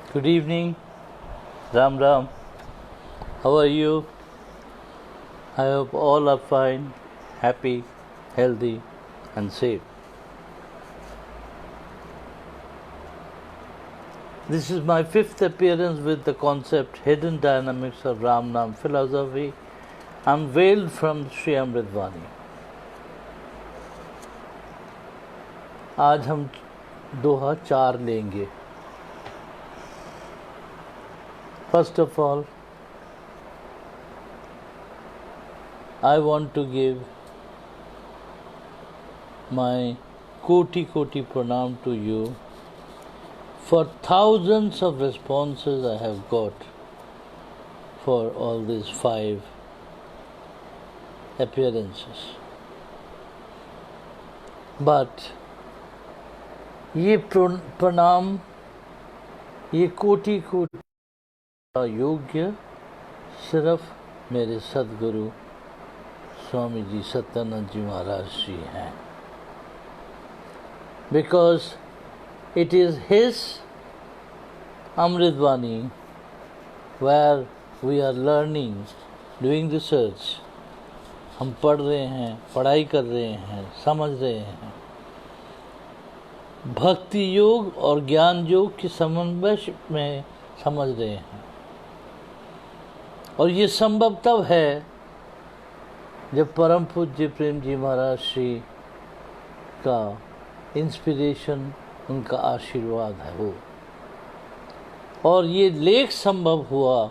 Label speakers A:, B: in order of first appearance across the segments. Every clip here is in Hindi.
A: Good evening, Ram Ram. How are you? I hope all are fine, happy, healthy, and safe. This is my fifth appearance with the concept Hidden Dynamics of Ram Nam Philosophy, unveiled from Sri Amritwani. आज हम दोहा 4 लेंगे. First of all, I want to give my koti pranam to you for thousands of responses I have got for all these 5 appearances. But ये प्रणाम, ये कोटि योग्य सिर्फ मेरे सदगुरु स्वामी जी सत्यानंद जी महाराज जी हैं. Because it is his Amritwani where we are learning, doing research. हम पढ़ रहे हैं, पढ़ाई कर रहे हैं, समझ रहे हैं. भक्ति योग और ज्ञान योग के समन्वय में समझ रहे हैं. और ये संभव तब है जब परम पूज्य प्रेम जी महाराज श्री का इंस्पिरेशन, उनका आशीर्वाद है वो. और ये लेख संभव हुआ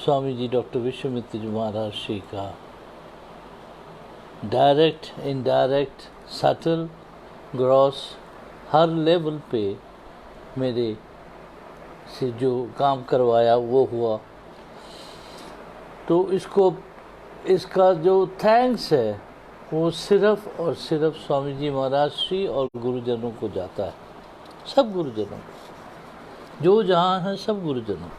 A: स्वामी जी डॉक्टर विश्वामित्र जी महाराज श्री का डायरेक्ट, इनडायरेक्ट, सटल, ग्रॉस, हर लेवल पे मेरे से जो काम करवाया वो हुआ. तो इसका जो थैंक्स है वो सिर्फ और सिर्फ स्वामी जी महाराज श्री और गुरुजनों को जाता है. सब गुरुजनों, जो जहाँ हैं सब गुरुजनों,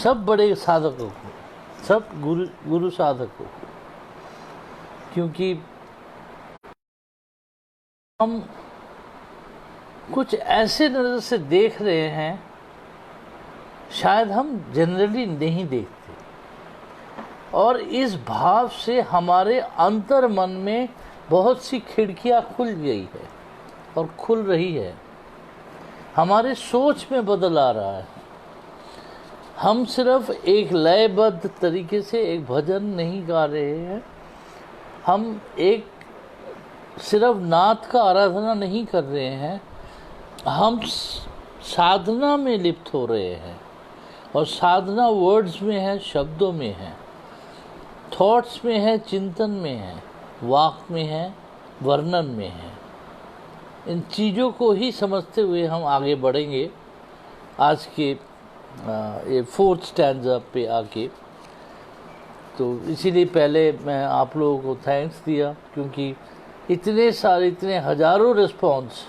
A: सब बड़े साधकों को, सब गुरु साधकों को. क्योंकि हम कुछ ऐसे नज़र से देख रहे हैं शायद हम जनरली नहीं देखते. और इस भाव से हमारे अंतर मन में बहुत सी खिड़कियां खुल गई है और खुल रही है. हमारे सोच में बदल आ रहा है. हम सिर्फ एक लयबद्ध तरीके से एक भजन नहीं गा रहे हैं. हम एक सिर्फ नाथ का आराधना नहीं कर रहे हैं. हम साधना में लिप्त हो रहे हैं. और साधना वर्ड्स में है, शब्दों में है, थॉट्स में है, चिंतन में है, वाक में है, वर्णन में है. इन चीज़ों को ही समझते हुए हम आगे बढ़ेंगे आज के ये 4th स्टैंजा पे आके. तो इसीलिए पहले मैं आप लोगों को थैंक्स दिया क्योंकि इतने सारे, इतने हजारों रिस्पॉन्स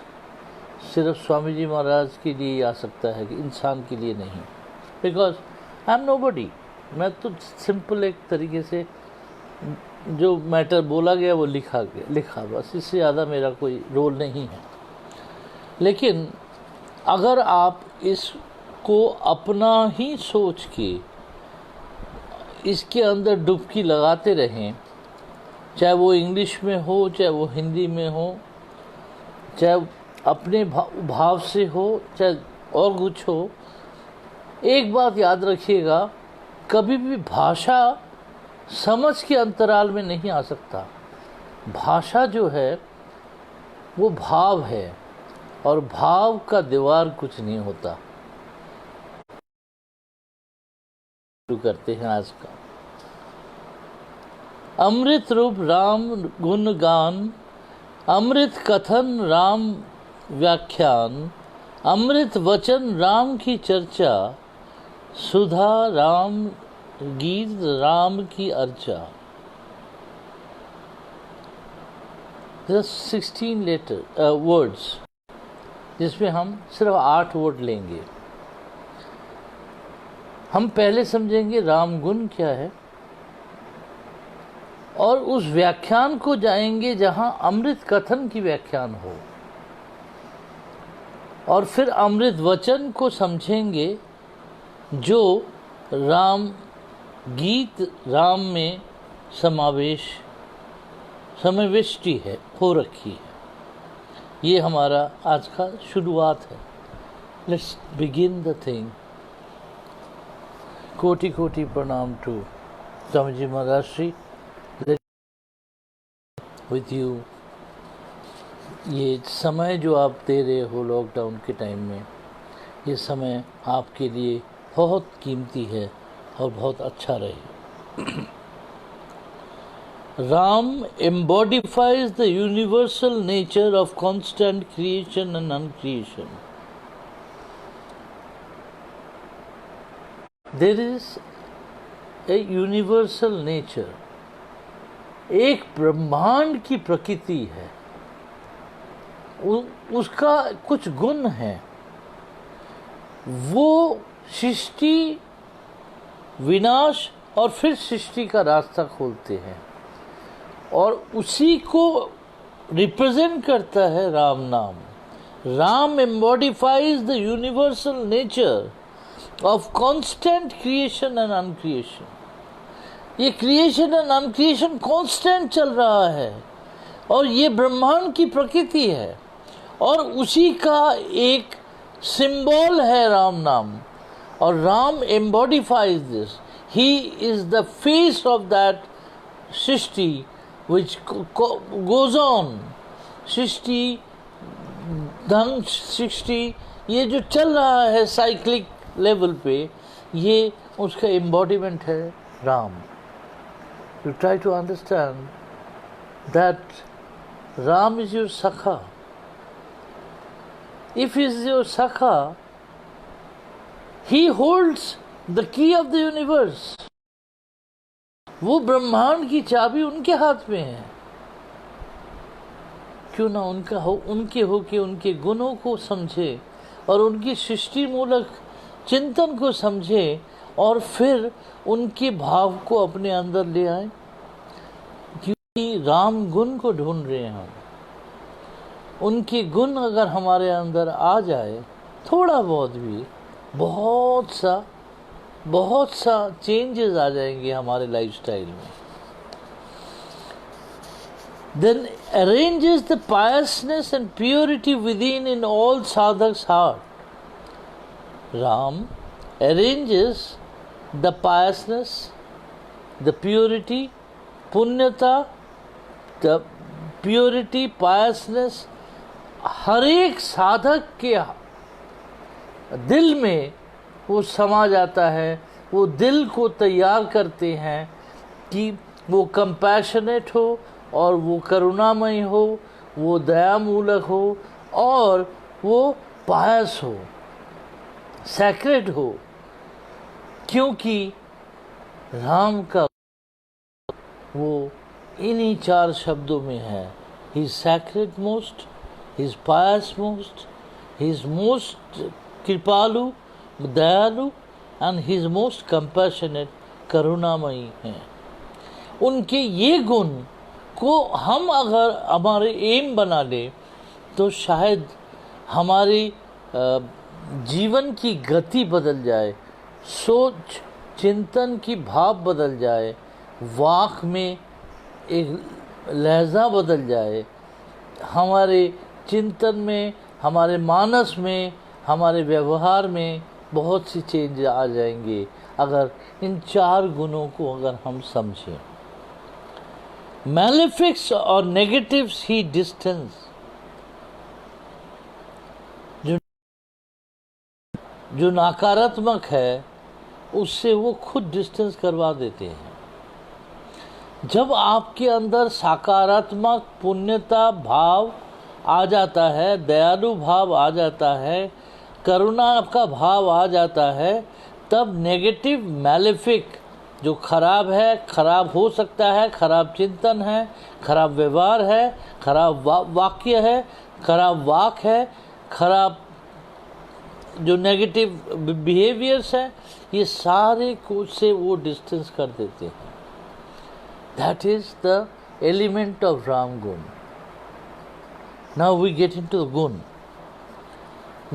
A: सिर्फ स्वामी जी महाराज के लिए आ सकता है कि इंसान के लिए नहीं. Because I am nobody. मैं तो सिंपल एक तरीके से जो मैटर बोला गया वो लिखा, बस. इससे ज़्यादा मेरा कोई रोल नहीं है. लेकिन अगर आप इसको अपना ही सोच के इसके अंदर डुबकी लगाते रहें, चाहे वो इंग्लिश में हो, चाहे वो हिंदी में हो, चाहे अपने भाव से हो, चाहे और कुछ हो, एक बात याद रखिएगा, कभी भी भाषा समझ के अंतराल में नहीं आ सकता. भाषा जो है वो भाव है और भाव का दीवार कुछ नहीं होता. शुरू करते हैं आज का. अमृत रूप राम गुण गान, अमृत कथन राम व्याख्यान, अमृत वचन राम की चर्चा, सुधा राम गीत राम की अर्चा. जस्ट 16 वर्ड्स जिसमें हम सिर्फ 8 वर्ड लेंगे. हम पहले समझेंगे राम गुण क्या है और उस व्याख्यान को जाएंगे जहां अमृत कथन की व्याख्यान हो. और फिर अमृत वचन को समझेंगे जो राम गीत राम में समाविष्टि है, हो रखी है। ये हमारा आज का शुरुआत है। Let's begin the thing. कोटि कोटि प्रणाम to Swami ji Maharaj Shri. With you ये समय जो आप दे रहे हो लॉकडाउन के टाइम में, ये समय आपके लिए बहुत कीमती है और बहुत अच्छा रहे। Ram embodies the universal nature of constant creation and uncreation. There is a universal nature. एक ब्रह्मांड की प्रकृति है, उसका कुछ गुण है, वो सृष्टि, विनाश और फिर सृष्टि का रास्ता खोलते हैं, और उसी को रिप्रेजेंट करता है राम नाम। Ram embodifies the universal nature of constant creation and uncreation. ये क्रिएशन एंड अनक्रिएशन कांस्टेंट चल रहा है, और ये ब्रह्मांड की प्रकृति है, और उसी का एक सिंबल है राम नाम। और Ram embodifies this, he is the face of that सृष्टि which goes on। सृष्टि धन सृष्टि ये जो चल रहा है साइक्लिक लेवल पे, ये उसका एम्बॉडीमेंट है Ram. You try to understand that Ram is your sakha. If is your sakha, he holds the key of the universe. वो ब्रह्मांड की चाबी उनके हाथ में है। क्यों ना उनके उनके गुणों को समझे और उनकी सृष्टि मूलक चिंतन को समझे, और फिर उनके भाव को अपने अंदर ले आए। क्योंकि राम गुण को ढूंढ रहे हैं हम। उनके गुण अगर हमारे अंदर आ जाए, थोड़ा बहुत भी, बहुत सा चेंजेस आ जाएंगे हमारे लाइफस्टाइल में। Then arranges the piousness and purity within in all sadhak's heart. Ram arranges the piousness, the purity, punyata, the purity, piousness, हर एक साधक के दिल में वो समा जाता है। वो दिल को तैयार करते हैं कि वो कंपैशनेट हो, और वो करुणामय हो, वो दयामूलक हो, और वो पायस हो, सैक्रेड हो। क्योंकि राम का वो इन्हीं 4 शब्दों में है। He is sacred most, he is pious most, he is most कृपालु, दयालु, and he is most compassionate, करुणामयी हैं। उनके ये गुण को हम अगर हमारे एम बना ले, तो शायद हमारी जीवन की गति बदल जाए, सोच चिंतन की भाव बदल जाए, वाक में एक लहजा बदल जाए, हमारे चिंतन में, हमारे मानस में, हमारे व्यवहार में बहुत सी चेंज आ जाएंगे अगर इन 4 गुणों को अगर हम समझें। मैलेफिक्स और नेगेटिव्स ही डिस्टेंस, जो नकारात्मक है उससे वो खुद डिस्टेंस करवा देते हैं। जब आपके अंदर सकारात्मक पुण्यता भाव आ जाता है, दयालु भाव आ जाता है, करुणा का भाव आ जाता है, तब नेगेटिव मैलेफिक जो खराब है, खराब हो सकता है, खराब चिंतन है, खराब व्यवहार है, खराब वाक्य है, खराब वाक है, खराब जो नेगेटिव बिहेवियर्स है, ये सारे को से वो डिस्टेंस कर देते हैं। That is the element of Ram guna. Now we get into the guna.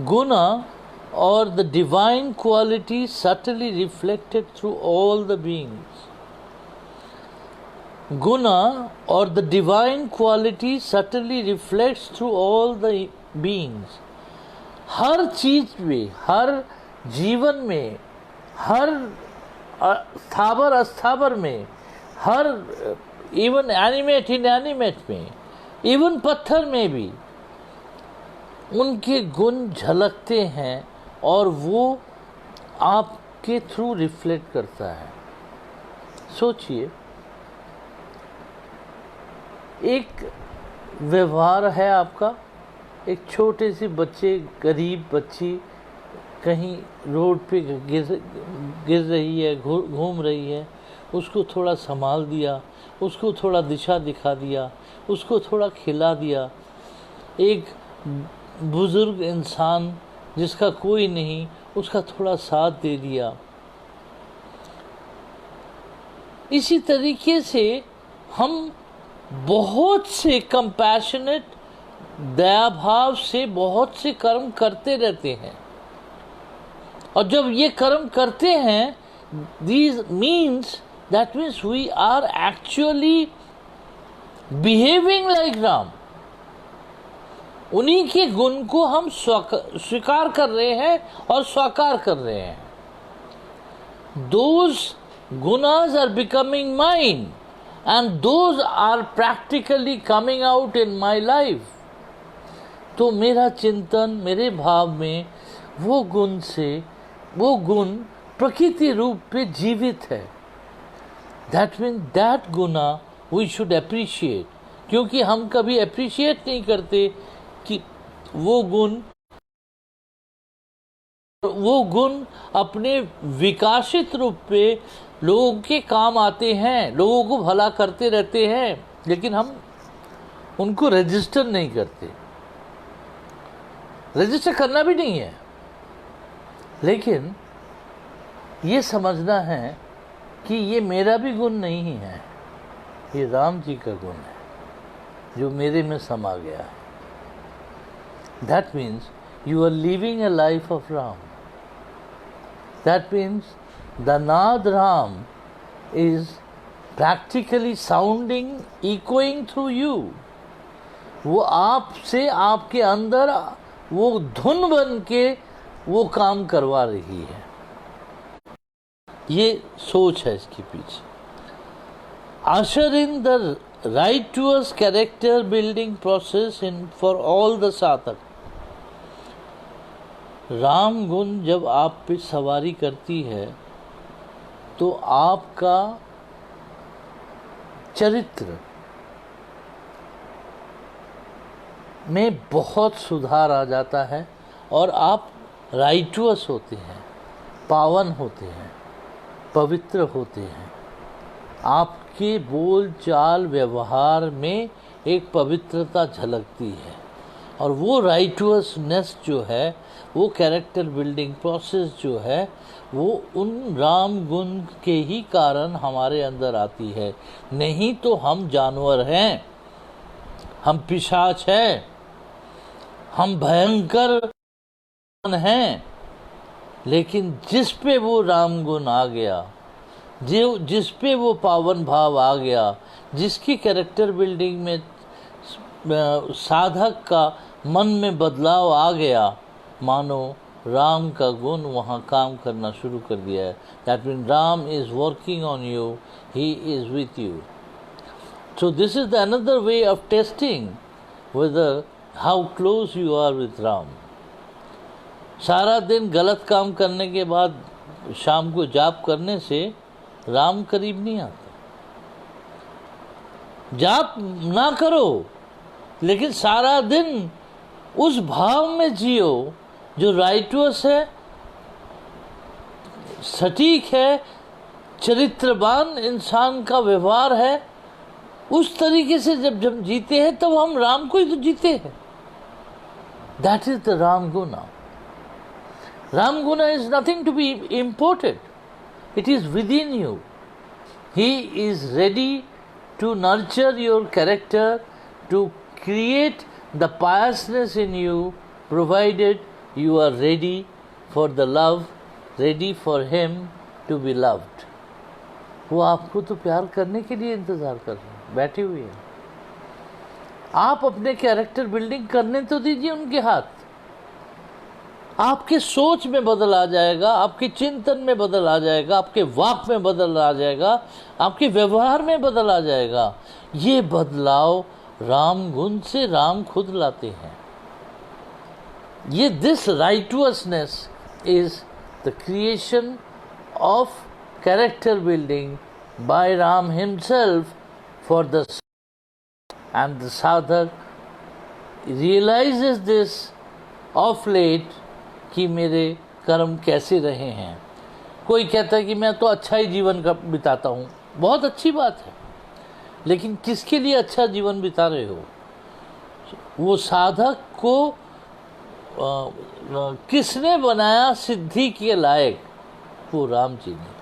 A: Guna or the divine quality subtly reflected through all the beings. Guna or the divine quality subtly reflects through all the beings. हर चीज में, हर जीवन में, हर स्थावर अस्थावर में, हर इवन एनिमेट इनएनिमेट में, इवन पत्थर में भी उनके गुण झलकते हैं और वो आपके थ्रू रिफ्लेक्ट करता है। सोचिए, एक व्यवहार है आपका, एक छोटे से बच्चे, गरीब बच्ची कहीं रोड पे गिर रही है, घूम रही है, उसको थोड़ा संभाल दिया, उसको थोड़ा दिशा दिखा दिया, उसको थोड़ा खिला दिया। एक बुज़ुर्ग इंसान जिसका कोई नहीं, उसका थोड़ा साथ दे दिया। इसी तरीके से हम बहुत से कंपैशनेट, दया भाव से बहुत से कर्म करते रहते हैं, और जब ये कर्म करते हैं, that means we are actually behaving like Ram. उन्हीं के गुण को हम स्वीकार कर रहे हैं और स्वाकार कर रहे हैं। Those gunas are becoming mine and those are practically coming out in my life। तो मेरा चिंतन, मेरे भाव में वो गुण प्रकृति रूप पे जीवित है। That means that Guna we should appreciate, क्योंकि हम कभी अप्रिशिएट नहीं करते कि वो गुण अपने विकासित रूप पे लोगों के काम आते हैं, लोगों को भला करते रहते हैं, लेकिन हम उनको रजिस्टर नहीं करते। रजिस्टर करना भी नहीं है, लेकिन ये समझना है कि ये मेरा भी गुण नहीं है, ये राम जी का गुण है जो मेरे में समा गया है। That means you are living a life of Ram. That means the Naad Ram is practically sounding, echoing through you. वो आपसे, आपके अंदर वो धुन बन के वो काम करवा रही है। ये सोच है इसके पीछे। Usher in the righteous character building process for all the साधक। राम गुण जब आप पे सवारी करती है तो आपका चरित्र में बहुत सुधार आ जाता है और आप राइटुअस होते हैं, पावन होते हैं, पवित्र होते हैं। आपके बोल चाल व्यवहार में एक पवित्रता झलकती है, और वो राइटुअसनेस जो है, वो कैरेक्टर बिल्डिंग प्रोसेस जो है, वो उन राम गुण के ही कारण हमारे अंदर आती है। नहीं तो हम जानवर हैं, हम पिशाच हैं, हम भयंकर हैं। लेकिन जिस पे वो राम गुण आ गया, जिस पे वो पावन भाव आ गया, जिसकी कैरेक्टर बिल्डिंग में साधक का मन में बदलाव आ गया, मानो राम का गुण वहाँ काम करना शुरू कर दिया है। That mean Ram is working on you, he is with you. So this is the another way of testing whether how close you are with Ram. सारा दिन गलत काम करने के बाद शाम को जाप करने से राम करीब नहीं आता। जाप ना करो, लेकिन सारा दिन उस भाव में जियो जो राइटुअस है, सटीक है, चरित्रवान इंसान का व्यवहार है। उस तरीके से जब जीते हैं तब हम राम को ही तो जीते हैं। That is the Ram guna. Ram guna is nothing to be imported, it is within you. He is ready to nurture your character, to create the piousness in you, provided you are ready for the love, ready for him to be loved. वो आपको तो प्यार करने के लिए इंतज़ार कर रहे हैं, बैठी हुई है। आप अपने कैरेक्टर बिल्डिंग करने तो दीजिए उनके हाथ। आपके सोच में बदल आ जाएगा, आपके चिंतन में बदल आ जाएगा, आपके वाक में बदल आ जाएगा, आपके व्यवहार में बदल आ जाएगा। ये बदलाव राम गुण से राम खुद लाते हैं। ये this righteousness is the creation of character building by Ram himself for the and the sadhak realizes this of late कि मेरे कर्म कैसे रहे हैं। कोई कहता है कि मैं तो अच्छा ही जीवन का बिताता हूँ, बहुत अच्छी बात है, लेकिन किसके लिए अच्छा जीवन बिता रहे हो? वो साधक को किसने बनाया सिद्धि के लायक? वो राम जी ने।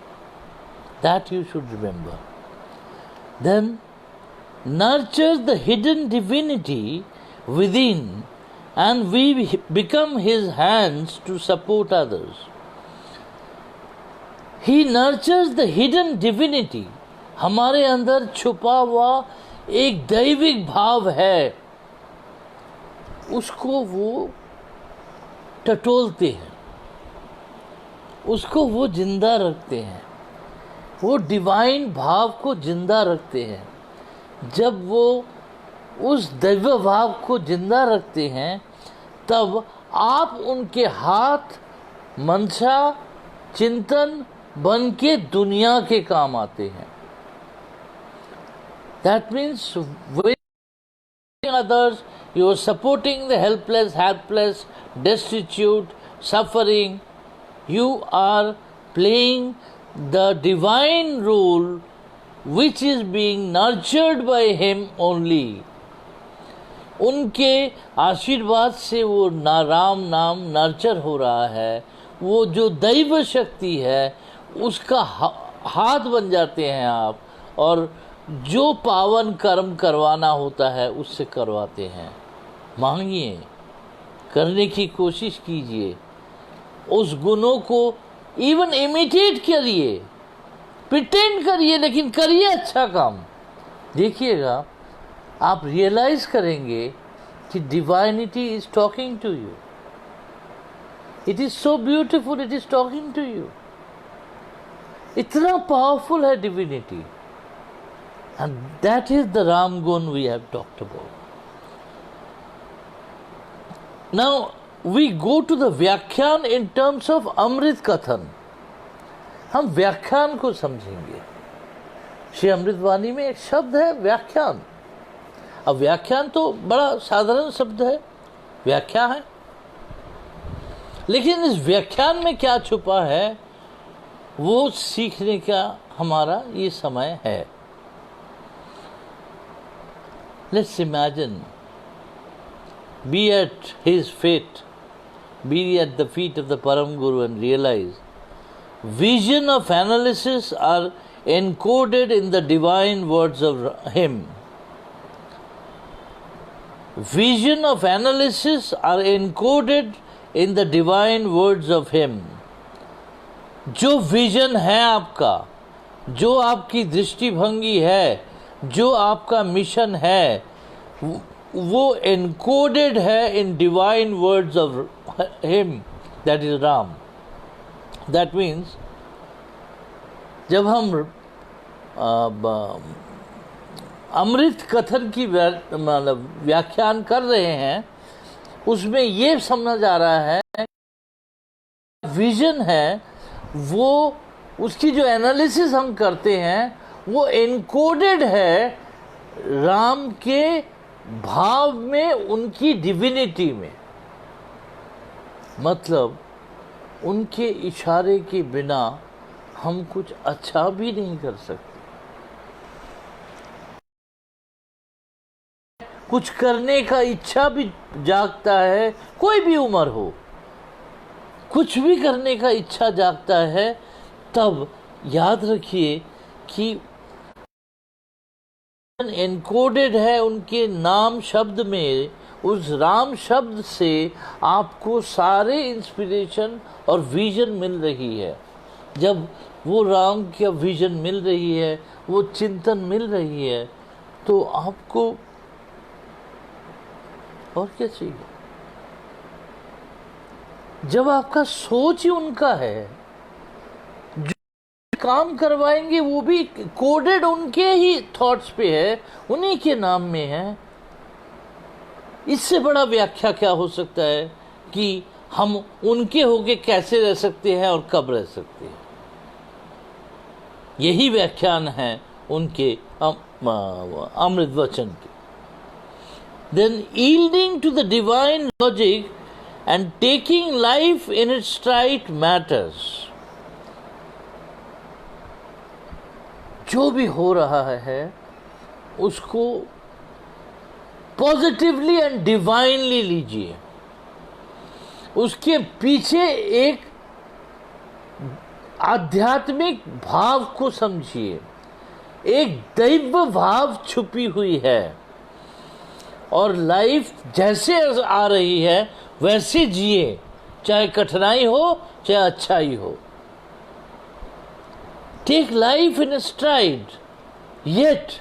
A: That you should remember. Then nurture the hidden divinity within and we become his hands to support others. He nurtures the hidden divinity. हमारे अंदर छुपा हुआ एक दैविक भाव है, उसको वो टटोलते हैं, उसको वो जिंदा रखते हैं, वो डिवाइन भाव को जिंदा रखते हैं। जब वो उस दैव भाव को जिंदा रखते हैं तब आप उनके हाथ, मंशा, चिंतन बन के दुनिया के काम आते हैं। That means when others, you are supporting the helpless, helpless, destitute, suffering, you are playing the divine role which is being nurtured by him only. उनके आशीर्वाद से वो राम नाम नर्चर हो रहा है। वो जो दैव शक्ति है उसका हाथ बन जाते हैं आप, और जो पावन कर्म करवाना होता है उससे करवाते हैं। मांगिए, करने की कोशिश कीजिए, उस गुणों को इवन इमिटेट करिए, प्रिटेंड करिए, लेकिन करिए अच्छा काम। देखिएगा आप रियलाइज करेंगे कि divinity is talking to you. It is so beautiful, it is talking to you. इतना पावरफुल है divinity, and that is the Ram guna we have talked about. Now we go to the vyakhyan in terms of amrit kathan. हम व्याख्यान को समझेंगे। श्री अमृतवाणी में एक शब्द है व्याख्यान। अब व्याख्यान तो बड़ा साधारण शब्द है, व्याख्या है, लेकिन इस व्याख्यान में क्या छुपा है वो सीखने का हमारा ये समय है। Let's imagine, be at his feet, be at the feet of the Param Guru and realize vision of analysis are encoded in the divine words of him. Vision of analysis are encoded in the divine words of him. जो विजन है आपका, जो आपकी दृष्टिभंगी है, जो आपका मिशन है, वो encoded है in divine words of him, that is Ram. That means जब हम अमृत कथन की व्याख्यान कर रहे हैं उसमें ये समझ आ रहा है विजन है, वो उसकी जो एनालिसिस हम करते हैं वो एनकोडेड है राम के भाव में, उनकी डिविनिटी में। मतलब उनके इशारे के बिना हम कुछ अच्छा भी नहीं कर सकते। कुछ करने का इच्छा भी जागता है, कोई भी उम्र हो, कुछ भी करने का इच्छा जागता है, तब याद रखिए कि एनकोडेड है उनके नाम शब्द में, उस राम शब्द से आपको सारे इंस्पिरेशन और विजन मिल रही है। जब वो राम की विजन मिल रही है, वो चिंतन मिल रही है, तो आपको और क्या चाहिए? जब आपका सोच ही उनका है, जो काम करवाएंगे वो भी कोडेड उनके ही थॉट्स पे है, उन्हीं के नाम में है, इससे बड़ा व्याख्या क्या हो सकता है कि हम उनके होके कैसे रह सकते हैं और कब रह सकते हैं? यही व्याख्यान है उनके अमृत वचन के। Then yielding to the divine logic and taking life in its stride matters. जो भी हो रहा है उसको पॉजिटिवली एंड डिवाइनली लीजिए। उसके पीछे एक आध्यात्मिक भाव को समझिए, एक दैव भाव छुपी हुई है, और लाइफ जैसे आ रही है वैसे जिए, चाहे कठिनाई हो चाहे अच्छाई हो। Take life in stride, yet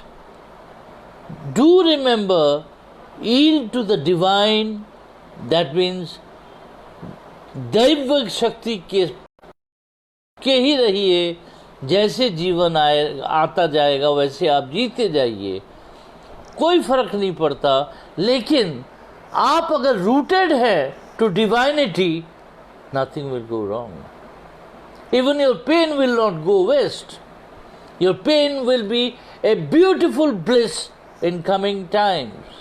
A: do remember yield to the divine, that means दैव शक्ति के ही रहिए। जैसे जीवन आता जाएगा वैसे आप जीते जाइए, कोई फर्क नहीं पड़ता। लेकिन आप अगर रूटेड है to divinity, nothing will go wrong. Even your pain will not go waste. Your pain will be a beautiful bliss in coming times.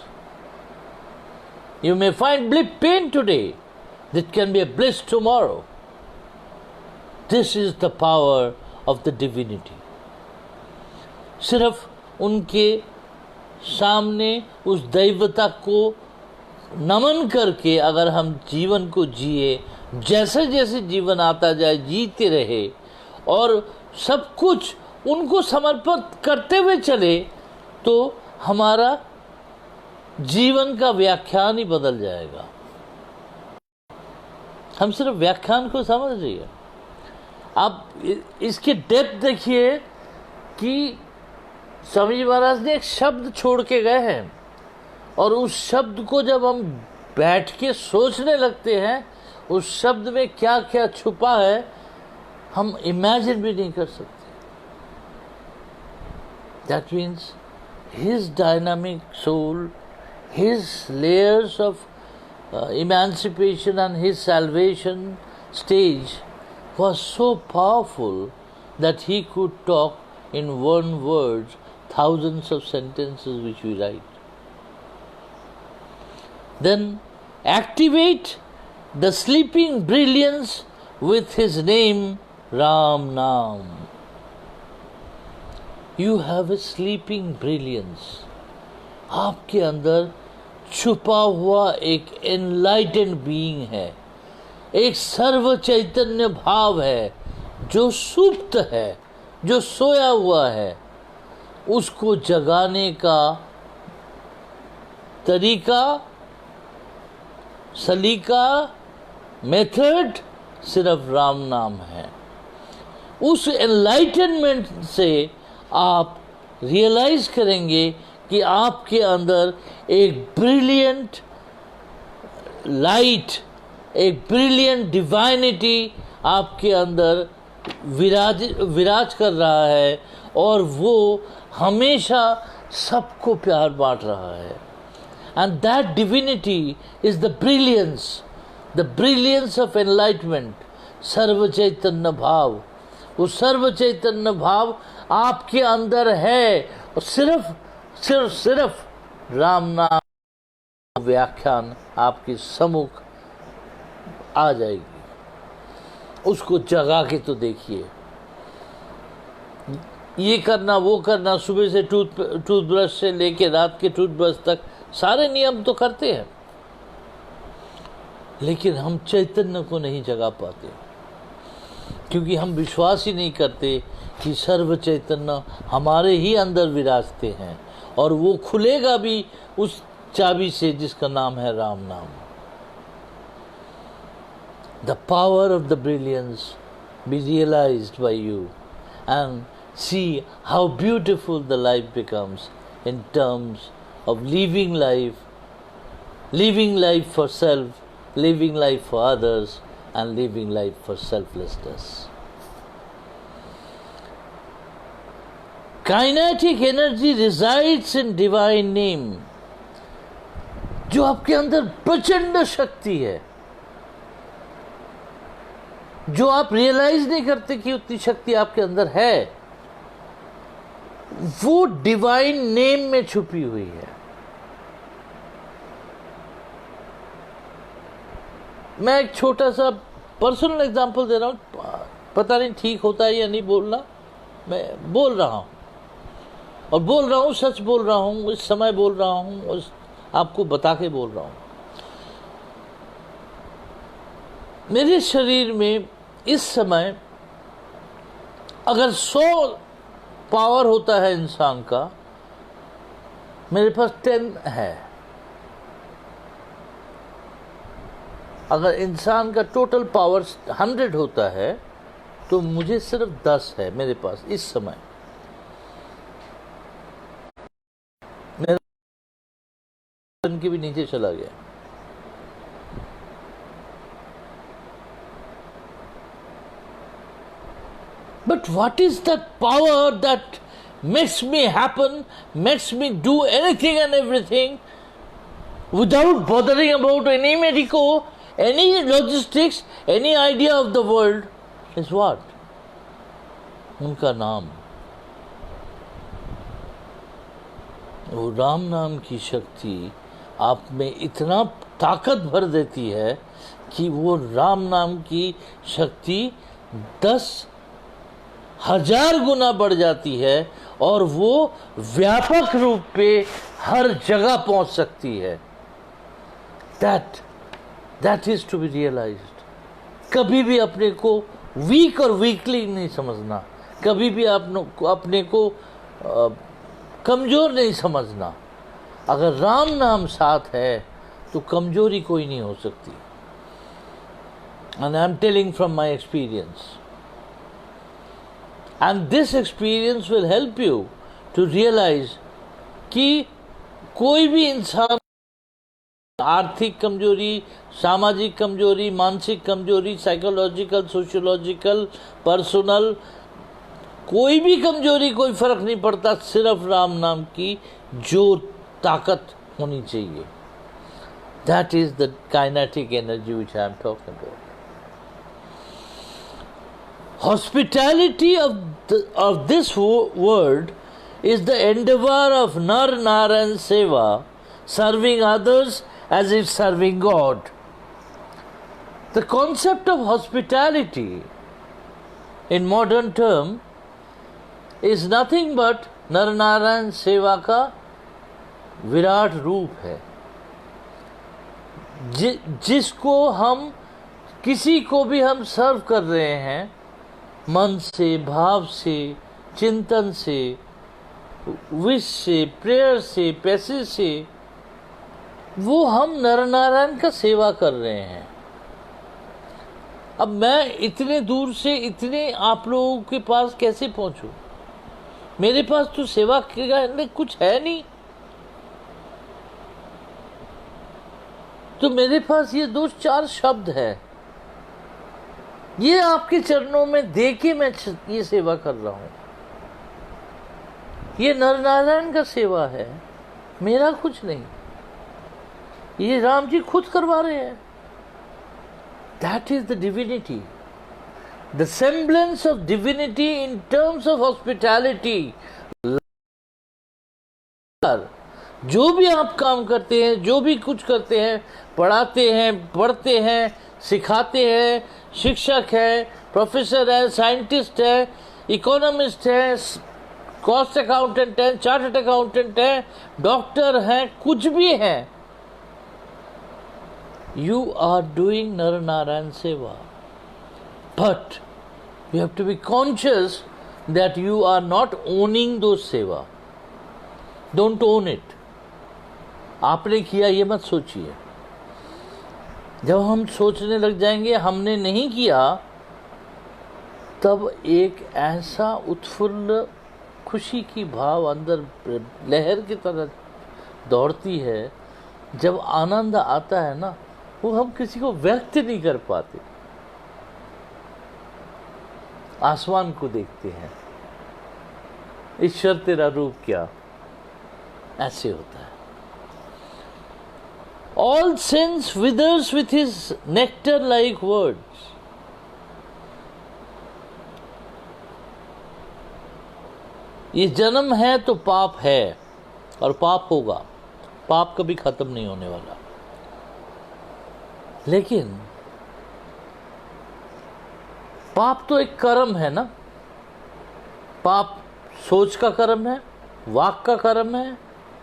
A: You may find pain today, that can be a bliss tomorrow. This is the power of the divinity. सिर्फ उनके सामने उस दैवता को नमन करके अगर हम जीवन को जिए, जैसे जैसे जीवन आता जाए जीते रहे और सब कुछ उनको समर्पित करते हुए चले, तो हमारा जीवन का व्याख्यान ही बदल जाएगा। हम सिर्फ व्याख्यान को समझ रही। आप इसके डेप्थ देखिए कि स्वामी जी महाराज ने एक शब्द छोड़ के गए हैं, और उस शब्द को जब हम बैठ के सोचने लगते हैं, उस शब्द में क्या क्या छुपा है हम इमेजिन भी नहीं कर सकते। That means his dynamic soul, his layers of emancipation and his salvation stage was so powerful that he could talk in one word thousands of sentences which we write. Then activate the sleeping brilliance with his name Ram Naam. You have a sleeping brilliance. आपके अंदर छुपा हुआ एक एनलाइटेंड बीइंग है, एक सर्व चैतन्य भाव है जो सुप्त है, जो सोया हुआ है। उसको जगाने का तरीका, सलीका, मेथड सिर्फ राम नाम है। उस एनलाइटनमेंट से आप रियलाइज करेंगे कि आपके अंदर एक ब्रिलियंट लाइट, एक ब्रिलियंट डिवाइनिटी आपके अंदर विराज कर रहा है, और वो हमेशा सबको प्यार बांट रहा है। And that divinity is the brilliance of enlightenment, सर्व चैतन्य भाव। वो सर्व चैतन्य भाव आपके अंदर है, और सिर्फ राम नाम व्याख्यान आपके सम्मुख आ जाएगी। उसको जगा के तो देखिए। ये करना वो करना, सुबह से टूथब्रश से लेके रात के टूथब्रश तक सारे नियम तो करते हैं, लेकिन हम चैतन्य को नहीं जगा पाते, क्योंकि हम विश्वास ही नहीं करते कि सर्व चैतन्य हमारे ही अंदर विराजते हैं, और वो खुलेगा भी उस चाबी से जिसका नाम है राम नाम। The power of the brilliance be realized by you and see how beautiful the life becomes in terms of living life for self, living life for others, and living life for selflessness. Kinetic energy resides in divine name, जो आपके अंदर प्रचंड शक्ति है, जो आप रियलाइज नहीं करते कि उतनी शक्ति आपके अंदर है, वो डिवाइन नेम में छुपी हुई है। मैं एक छोटा सा पर्सनल एग्जांपल दे रहा हूं, पता नहीं ठीक होता है या नहीं बोलना, मैं बोल रहा हूं और बोल रहा हूं, सच बोल रहा हूं, इस समय बोल रहा हूं और आपको बता के बोल रहा हूं। मेरे शरीर में इस समय अगर 100 पावर होता है इंसान का, मेरे पास 10 है। अगर इंसान का टोटल पावर 100 होता है तो मुझे सिर्फ 10 है मेरे पास इस समय। मेरा की भी नीचे चला गया। But what is that power that makes me happen, makes me do anything and everything without bothering about any medico, any logistics, any idea of the world is what? उनका नाम। वो राम नाम की शक्ति आप में इतना ताकत भर देती है कि वो राम नाम की शक्ति 10,000 गुना बढ़ जाती है और वो व्यापक रूप पे हर जगह पहुंच सकती है। That is to be realized। कभी भी अपने को वीक और वीकली नहीं समझना, कभी भी अपने को कमजोर नहीं समझना। अगर राम नाम साथ है तो कमजोरी कोई नहीं हो सकती। And I am telling from my experience। And this experience will help you to realize कि कोई भी इंसान आर्थिक कमजोरी, सामाजिक कमजोरी, मानसिक कमजोरी, साइकोलॉजिकल, सोशियोलॉजिकल, पर्सनल, कोई भी कमजोरी, कोई फर्क नहीं पड़ता, सिर्फ राम नाम की जो ताकत होनी चाहिए। That is the kinetic energy which I am talking about। Hospitality of this word is the endeavor of Nar Narayan Seva, serving others as if serving God। The concept of hospitality in modern term is nothing but नर नारायण सेवा का विराट रूप है, जिसको हम किसी को भी हम सर्व कर रहे हैं मन से, भाव से, चिंतन से, विश से, प्रेयर से, पैसे से, वो हम नर नारायण का सेवा कर रहे हैं। अब मैं इतने दूर से इतने आप लोगों के पास कैसे पहुंचूं? मेरे पास तो सेवा के कुछ है नहीं, तो मेरे पास ये 2-4 शब्द है, ये आपके चरणों में दे के मैं ये सेवा कर रहा हूं। ये नर नारायण का सेवा है, मेरा कुछ नहीं, ये राम जी खुद करवा रहे हैं। That is the divinity, the semblance of divinity in terms of hospitality। जो भी आप काम करते हैं, जो भी कुछ करते हैं, पढ़ाते हैं, पढ़ते हैं, सिखाते हैं, शिक्षक है, प्रोफेसर है, साइंटिस्ट है, इकोनॉमिस्ट है, कॉस्ट अकाउंटेंट है, चार्टर्ड अकाउंटेंट है, डॉक्टर हैं, कुछ भी हैं, you are doing Nar Narayan Seva, but you have to be conscious that you are not owning those seva. Don't own it. आपने किया ये मत सोचिए। जब हम सोचने लग जाएंगे हमने नहीं किया, तब एक ऐसा उत्फुल्ल खुशी की भाव अंदर लहर की तरह दौड़ती है। जब आनंद आता है ना, वो हम किसी को व्यक्त नहीं कर पाते। आसमान को देखते हैं, ईश्वर तेरा रूप क्या, ऐसे होता है। All sense withers with his nectar-like words. ये जन्म है तो पाप है और पाप होगा, पाप कभी खत्म नहीं होने वाला। लेकिन पाप तो एक कर्म है ना, पाप सोच का कर्म है, वाक का कर्म है,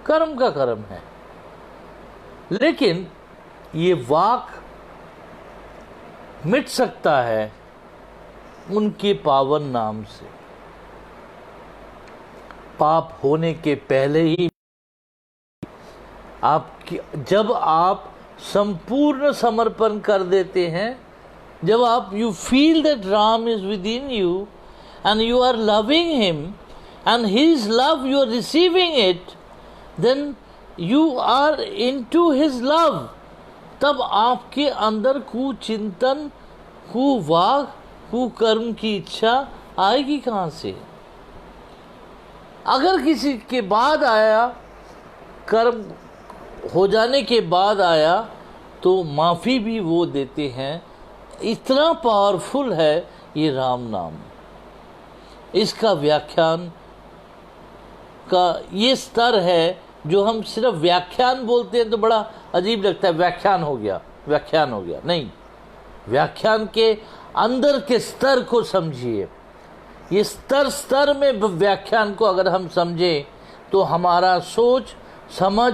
A: कर्म का कर्म है। लेकिन ये वाक मिट सकता है उनके पावन नाम से। पाप होने के पहले ही जब आप संपूर्ण समर्पण कर देते हैं, जब आप you feel that Ram is within you and you are loving him and his love you are receiving it, then you are into his love. तब आपके अंदर कुचिंतन, कुवाक, कुकर्म की इच्छा आएगी कहाँ से? अगर किसी के बाद आया, कर्म हो जाने के बाद आया, तो माफ़ी भी वो देते हैं। इतना पावरफुल है ये राम नाम। इसका व्याख्यान का ये स्तर है जो हम सिर्फ व्याख्यान बोलते हैं तो बड़ा अजीब लगता है, व्याख्यान हो गया, व्याख्यान हो गया। नहीं, व्याख्यान के अंदर के स्तर को समझिए। ये स्तर स्तर में व्याख्यान को अगर हम समझें तो हमारा सोच समझ,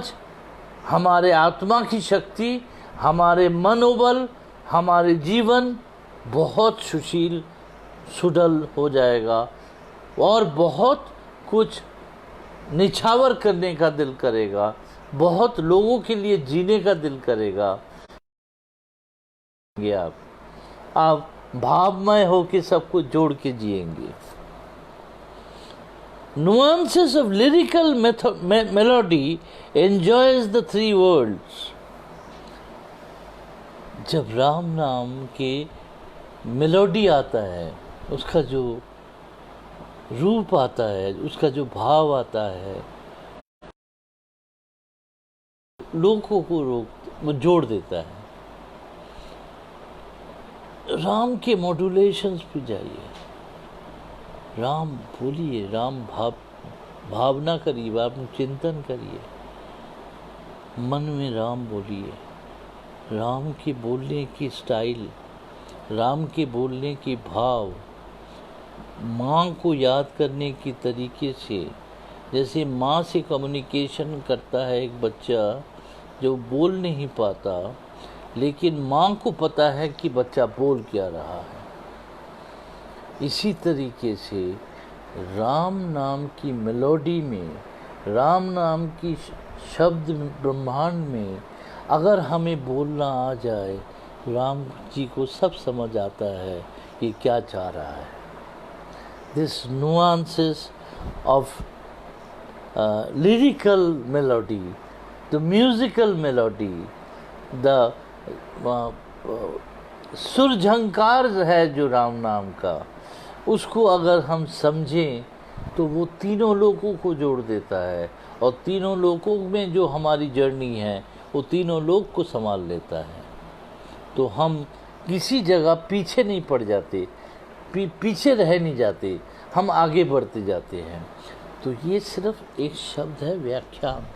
A: हमारे आत्मा की शक्ति, हमारे मनोबल, हमारे जीवन बहुत सुशील सुडल हो जाएगा और बहुत कुछ निछावर करने का दिल करेगा, बहुत लोगों के लिए जीने का दिल करेगा। आप भावमय होकर सबको जोड़ के जिएंगे। Nuances of lyrical melody enjoys the three worlds. जब राम नाम के मेलोडी आता है, उसका जो रूप आता है, उसका जो भाव आता है, लोगों को वो जोड़ देता है। राम के मॉड्यूलेशंस पे जाइए, राम बोलिए, राम भावना करिए, आप चिंतन करिए, मन में राम बोलिए। राम के बोलने की स्टाइल, राम के बोलने की भाव, माँ को याद करने की तरीके से, जैसे माँ से कम्युनिकेशन करता है एक बच्चा जो बोल नहीं पाता, लेकिन माँ को पता है कि बच्चा बोल क्या रहा है। इसी तरीके से राम नाम की मेलोडी में, राम नाम की शब्द ब्रह्मांड में अगर हमें बोलना आ जाए, राम जी को सब समझ आता है कि क्या चाह रहा है। This nuances of lyrical melody, the musical melody, the सुर झंकार है जो राम नाम का, उसको अगर हम समझें तो वो तीनों लोगों को जोड़ देता है, और तीनों लोगों में जो हमारी जर्नी है वो तीनों लोग को संभाल लेता है। तो हम किसी जगह पीछे नहीं पड़ जाते, पीछे रह नहीं जाते, हम आगे बढ़ते जाते हैं। तो ये सिर्फ एक शब्द है, व्याख्यान।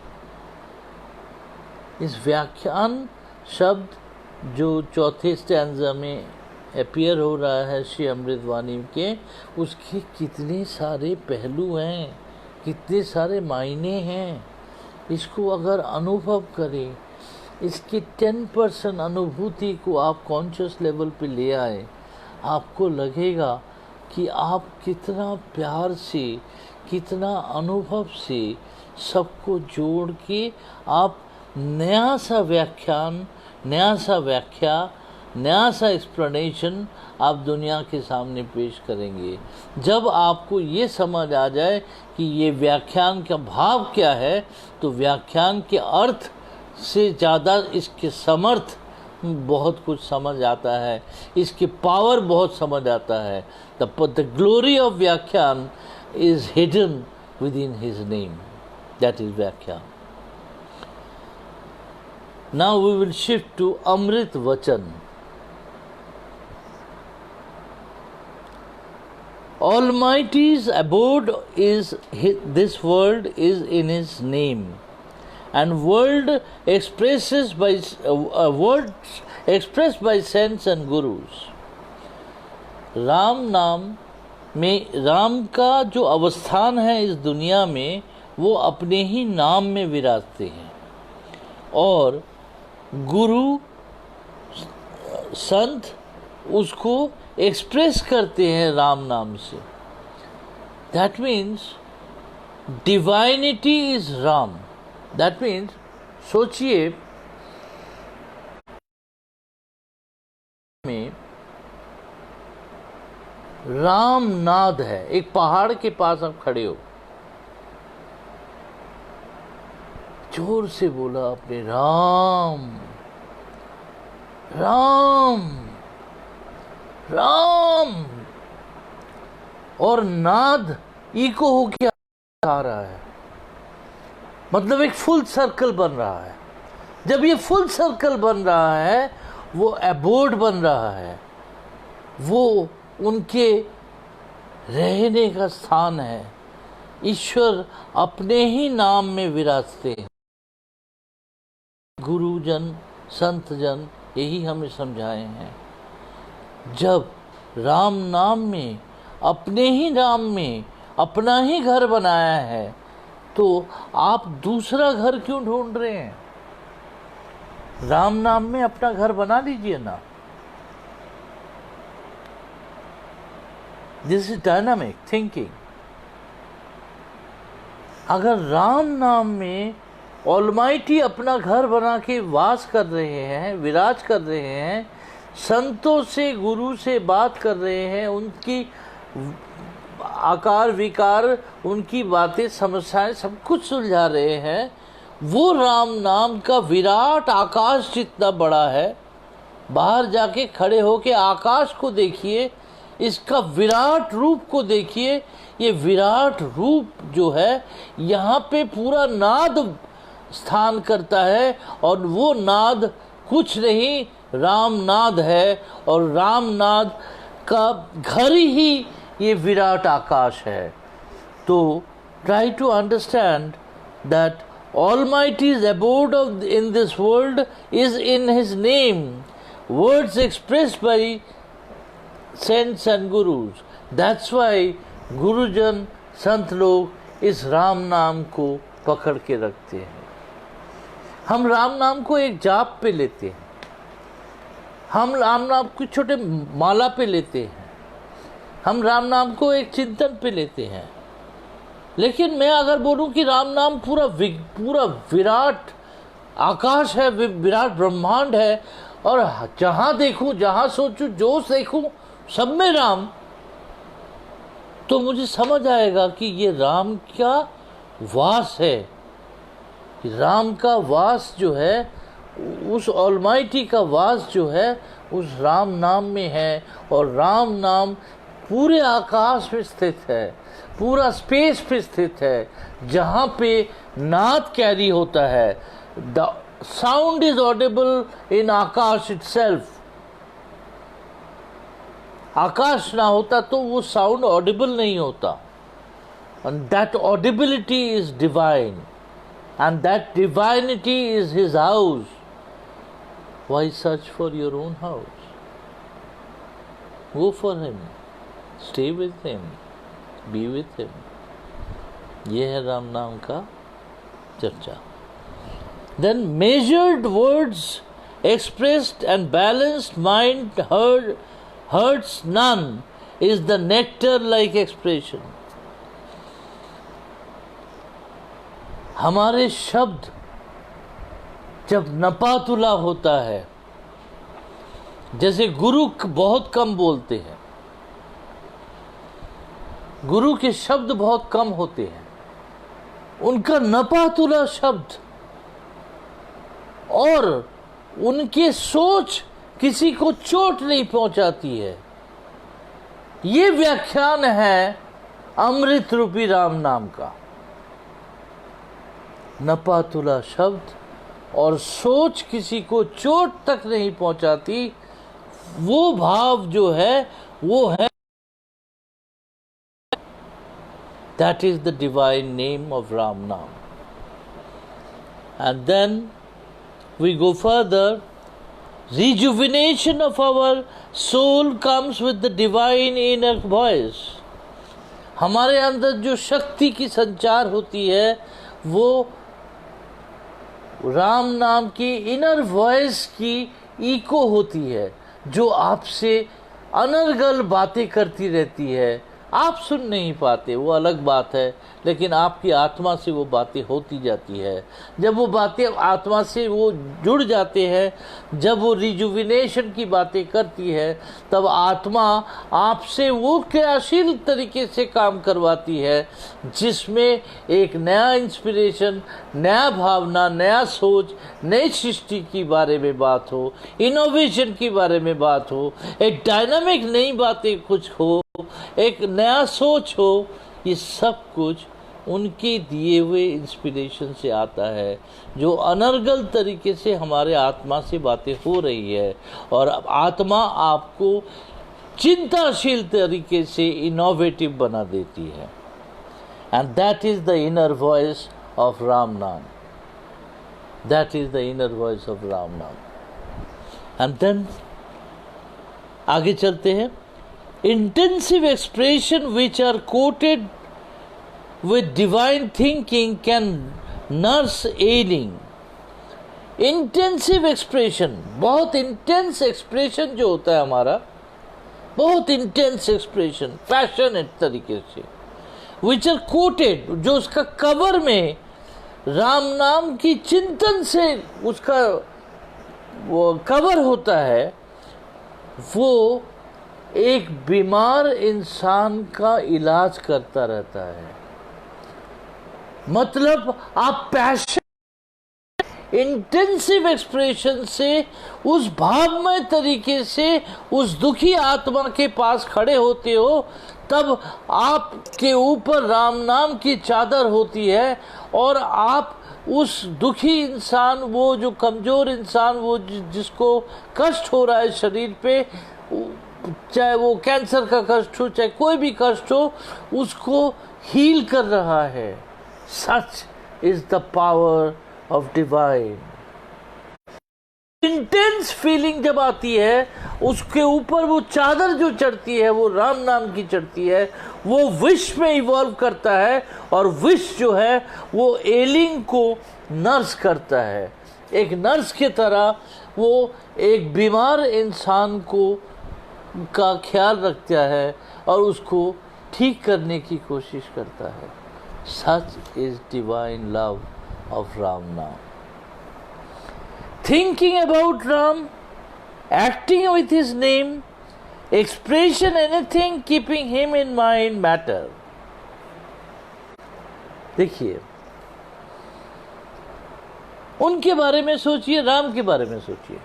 A: इस व्याख्यान शब्द जो चौथे स्टैंजा में अपीयर हो रहा है श्री अमृतवाणी के, उसके कितने सारे पहलू हैं, कितने सारे मायने हैं। इसको अगर अनुभव करें, इसके 10% अनुभूति को आप कॉन्शियस लेवल पे ले आए, आपको लगेगा कि आप कितना प्यार से, कितना अनुभव से सबको जोड़ के आप नया सा व्याख्यान, नया सा व्याख्या, नया सा एक्सप्लेनेशन आप दुनिया के सामने पेश करेंगे। जब आपको ये समझ आ जाए कि ये व्याख्यान का भाव क्या है, तो व्याख्यान के अर्थ से ज़्यादा इसके समर्थ बहुत कुछ समझ आता है, इसकी पावर बहुत समझ आता है। The glory of vyakhyan is hidden within his name, that is vyakhyan. Now we will shift to amrit vachan. Almighty's abode is this world is in His name, and world expresses by words expressed by saints and gurus. Ram नाम में, राम का जो अवस्थान है इस दुनिया में, वो अपने ही नाम में विराजते हैं, और गुरु संत उसको एक्सप्रेस करते हैं राम नाम से। That means divinity is Ram. That means सोचिए, में राम नाद है। एक पहाड़ के पास आप खड़े हो, जोर से बोला आपने राम राम राम, और नाद इको हो के आ रहा है, मतलब एक फुल सर्कल बन रहा है। जब ये फुल सर्कल बन रहा है, वो एबोर्ड बन रहा है, वो उनके रहने का स्थान है। ईश्वर अपने ही नाम में विराजते हैं। गुरुजन, संतजन यही हमें समझाए हैं। जब राम नाम में, अपने ही नाम में अपना ही घर बनाया है, तो आप दूसरा घर क्यों ढूंढ रहे हैं? राम नाम में अपना घर बना लीजिए ना। This is dynamic thinking. अगर राम नाम में ऑलमाइटी अपना घर बना के वास कर रहे हैं, विराज कर रहे हैं, संतों से, गुरु से बात कर रहे हैं, उनकी आकार विकार, उनकी बातें, समस्याएं सब कुछ सुलझा रहे हैं, वो राम नाम का विराट आकाश जितना बड़ा है। बाहर जाके खड़े होके आकाश को देखिए, इसका विराट रूप को देखिए। ये विराट रूप जो है, यहाँ पे पूरा नाद स्थान करता है, और वो नाद कुछ नहीं, राम नाद है, और राम नाद का घर ही ये विराट आकाश है। तो try to understand that Almighty's abode in this world is in His name, words expressed by saints and gurus. That's why गुरुजन, संत लोग इस राम नाम को पकड़ के रखते हैं। हम राम नाम को एक जाप पे लेते हैं, हम राम नाम को छोटे माला पे लेते हैं, हम राम नाम को एक चिंतन पे लेते हैं। लेकिन मैं अगर बोलूं कि राम नाम पूरा विराट आकाश है, विराट ब्रह्मांड है, और जहां देखूं, जहां सोचूं, जो देखूं सब में राम, तो मुझे समझ आएगा कि ये राम का वास है। राम का वास जो है, उस ऑलमाइटी का वास जो है, उस राम नाम में है। और राम नाम पूरे आकाश में स्थित है, पूरा स्पेस पे स्थित है, जहाँ पे नाद कैरी होता है। The sound is audible in akash itself. आकाश ना होता तो वो साउंड ऑडिबल नहीं होता। And that audibility is divine, and that divinity is his house. Why search for your own house? Go for him, stay with him, be with him. ये है राम नाम का चर्चा। Then measured words expressed and balanced mind hurts none is the nectar like expression. हमारे शब्द जब नपातुला होता है, जैसे गुरु बहुत कम बोलते हैं, गुरु के शब्द बहुत कम होते हैं, उनका नपातुला शब्द और उनके सोच किसी को चोट नहीं पहुंचाती है। ये व्याख्यान है अमृत रूपी राम नाम का। नपातुला शब्द और सोच किसी को चोट तक नहीं पहुंचाती, वो भाव जो है वो है, that is the divine name of Ram Naam. And then we go further. Rejuvenation of our soul comes with the divine inner voice. हमारे अंदर जो शक्ति की संचार होती है वो राम नाम की इनर वॉइस की इको होती है, जो आपसे अनर्गल बातें करती रहती है। आप सुन नहीं पाते, वो अलग बात है, लेकिन आपकी आत्मा से वो बातें होती जाती है। जब वो बातें आत्मा से वो जुड़ जाते हैं, जब वो रिजुविनेशन की बातें करती है, तब आत्मा आपसे वो क्रियाशील तरीके से काम करवाती है, जिसमें एक नया इंस्पिरेशन, नया भावना, नया सोच, नई सृष्टि के बारे में बात हो, इनोवेशन के बारे में बात हो, एक डायनामिक नई बातें कुछ हो, एक नया सोच हो। ये सब कुछ उनके दिए हुए इंस्पिरेशन से आता है, जो अनर्गल तरीके से हमारे आत्मा से बातें हो रही है, और आत्मा आपको चिंताशील तरीके से इनोवेटिव बना देती है। And that is the inner voice of Ram naam. That is the inner voice of Ram naam. And then आगे चलते हैं। Intensive expression which are coated with divine thinking can nurse ailing. Intensive expression, बहुत intense expression जो होता है हमारा, बहुत intense expression, passionate तरीके से, which are coated, जो उसका कवर में राम नाम की चिंतन से उसका वो कवर होता है, वो एक बीमार इंसान का इलाज करता रहता है। मतलब आप पैशन, इंटेंसिव एक्सप्रेशन से, उस भावमय तरीके से उस दुखी आत्मा के पास खड़े होते हो, तब आपके ऊपर राम नाम की चादर होती है, और आप उस दुखी इंसान, वो जो कमज़ोर इंसान, वो जिसको कष्ट हो रहा है शरीर पे, चाहे वो कैंसर का कष्ट हो, चाहे कोई भी कष्ट हो, उसको हील कर रहा है। Such is the power of divine. Intense feeling जब आती है, उसके ऊपर वो चादर जो चढ़ती है, वो राम नाम की चढ़ती है, वो विश में इवॉल्व करता है, और विश जो है वो एलिंग को नर्स करता है। एक नर्स की तरह वो एक बीमार इंसान को का ख्याल रखता है और उसको ठीक करने की कोशिश करता है। Such is divine love of Ram naam. Thinking about Ram, acting with his name, expression anything, keeping him in mind matter. देखिए, उनके बारे में सोचिए, राम के बारे में सोचिए।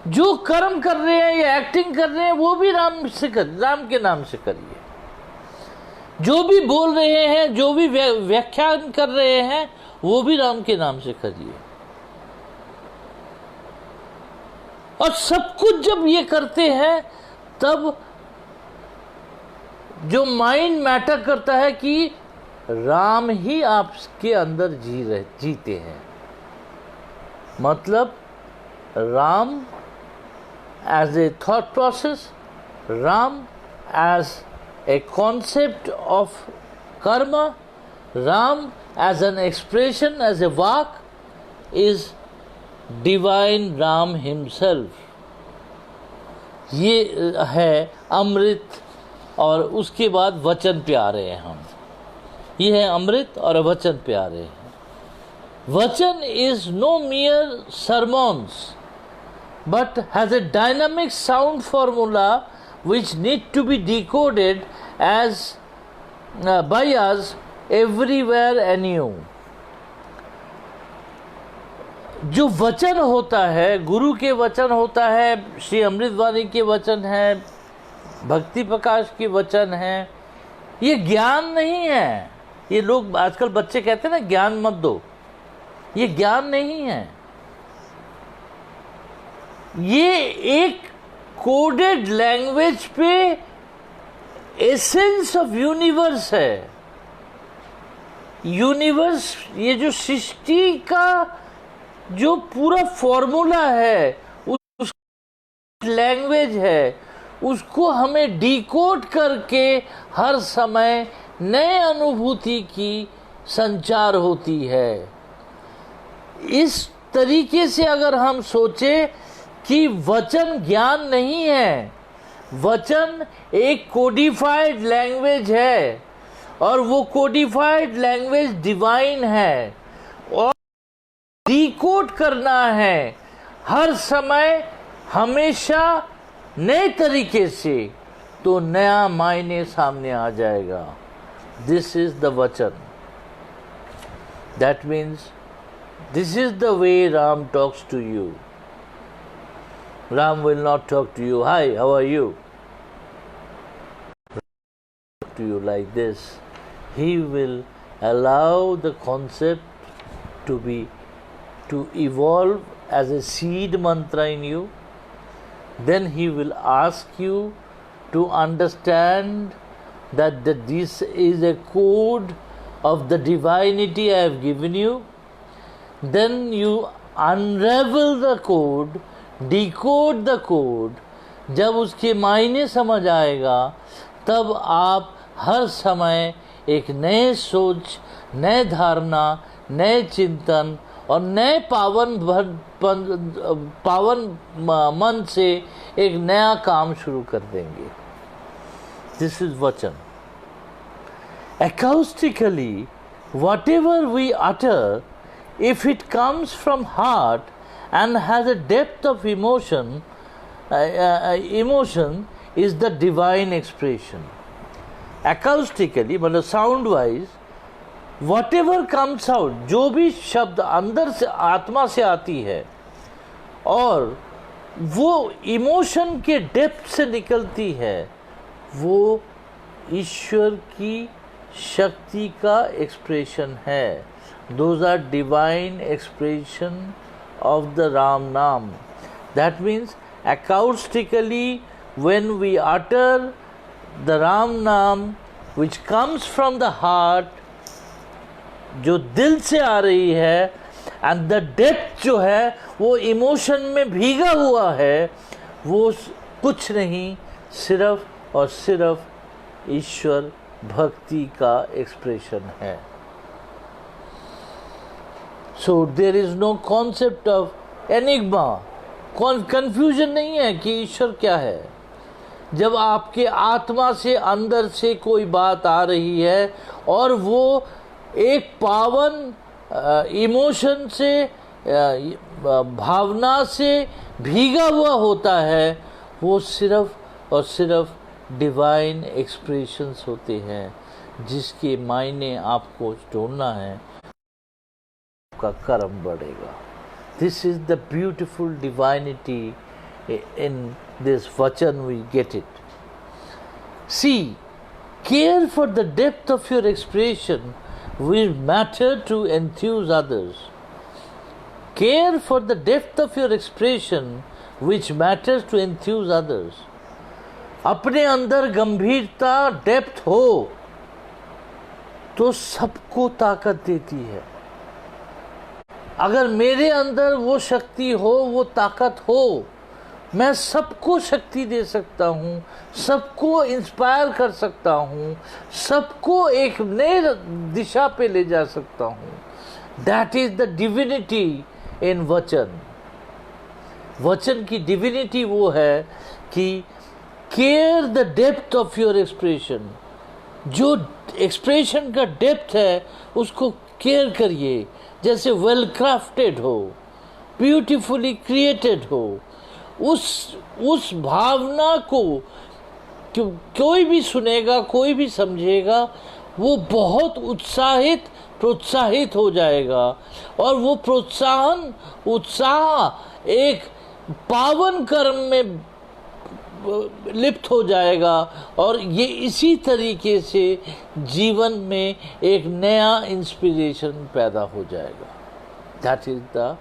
A: जो कर्म कर रहे हैं या एक्टिंग कर रहे हैं, वो भी राम के नाम से करिए। जो भी बोल रहे हैं, जो भी व्याख्यान कर रहे हैं, वो भी राम के नाम से करिए। और सब कुछ जब ये करते हैं, तब जो माइंड मैटर करता है कि राम ही आपके अंदर जीते हैं। मतलब Ram as a thought process, Ram as a concept of karma, Ram as an expression, as a vak, is divine Ram himself. ये है अमृत, और उसके बाद वचन प्यारे हैं हम। ये है अमृत और वचन प्यारे हैं। Vachan is no mere sermons, but has a dynamic sound formula which need to be decoded as by us everywhere anew. जो वचन होता है, गुरु के वचन होता है, श्री अमृतवाणी के वचन है, भक्ति प्रकाश के वचन है, ये ज्ञान नहीं है। ये लोग आजकल बच्चे कहते हैं ना ज्ञान मत दो, ये ज्ञान नहीं है। ये एक कोडेड लैंग्वेज पे एसेंस ऑफ यूनिवर्स है। यूनिवर्स, ये जो सृष्टि का जो पूरा फॉर्मूला है, उस लैंग्वेज है, उसको हमें डिकोड करके हर समय नए अनुभूति की संचार होती है। इस तरीके से अगर हम सोचें कि वचन ज्ञान नहीं है, वचन एक कोडिफाइड लैंग्वेज है और वो कोडिफाइड लैंग्वेज डिवाइन है और डिकोड करना है हर समय हमेशा नए तरीके से, तो नया मायने सामने आ जाएगा। This is the vachan. That means this is the way Ram talks to you. Ram will not talk to you, hi, how are you? To you like this. He will allow the concept to evolve as a seed mantra in you. Then he will ask you to understand that this is a code of the divinity I have given you. Then you unravel the code, decode the code. जब उसके मायने समझ आएगा तब आप हर समय एक नए सोच, नए धारणा, नए चिंतन और नए पावन मन से एक नया काम शुरू कर देंगे। दिस इज वचन। Acoustically, whatever we utter, if it comes from heart and has a depth of emotion, emotion is the divine expression. Acoustically, मतलब sound wise, whatever comes out, जो भी शब्द अंदर से आत्मा से आती है और वो इमोशन के डेप्थ से निकलती है, वो ईश्वर की शक्ति का एक्सप्रेशन है। Those are divine expression of the Ram Naam. That means acoustically, when we utter the Ram Naam, which comes from the heart, जो दिल से आ रही है, and the depth जो है वो इमोशन में भीगा हुआ है, वो कुछ नहीं, सिर्फ और सिर्फ ईश्वर भक्ति का एक्सप्रेशन है। So there is no concept of enigma, confusion नहीं है कि ईश्वर क्या है। जब आपके आत्मा से अंदर से कोई बात आ रही है और वो एक पावन इमोशन से, भावना से भीगा हुआ होता है, वो सिर्फ और सिर्फ डिवाइन एक्सप्रेशंस होते हैं जिसके मायने आपको ढूंढना है, का कर्म बढ़ेगा। This is the beautiful divinity in this vachan, we get it. See, care for the depth of your expression will matter to enthuse others. Care for the depth of your expression which matters to enthuse others. अपने अंदर गंभीरता, डेप्थ हो तो सबको ताकत देती है। अगर मेरे अंदर वो शक्ति हो, वो ताकत हो, मैं सबको शक्ति दे सकता हूँ, सबको इंस्पायर कर सकता हूँ, सबको एक नए दिशा पे ले जा सकता हूँ। That is the divinity in वचन। वचन की डिविनिटी वो है कि care the depth of your expression. जो एक्सप्रेशन का डेप्थ है उसको केयर करिए, जैसे वेल क्राफ्टेड हो, ब्यूटीफुली क्रिएटेड हो, उस भावना को कोई भी सुनेगा, कोई भी समझेगा, वो बहुत प्रोत्साहित हो जाएगा, और वो उत्साह एक पावन कर्म में लिप्त हो जाएगा, और ये इसी तरीके से जीवन में एक नया इंस्पिरेशन पैदा हो जाएगा। That is the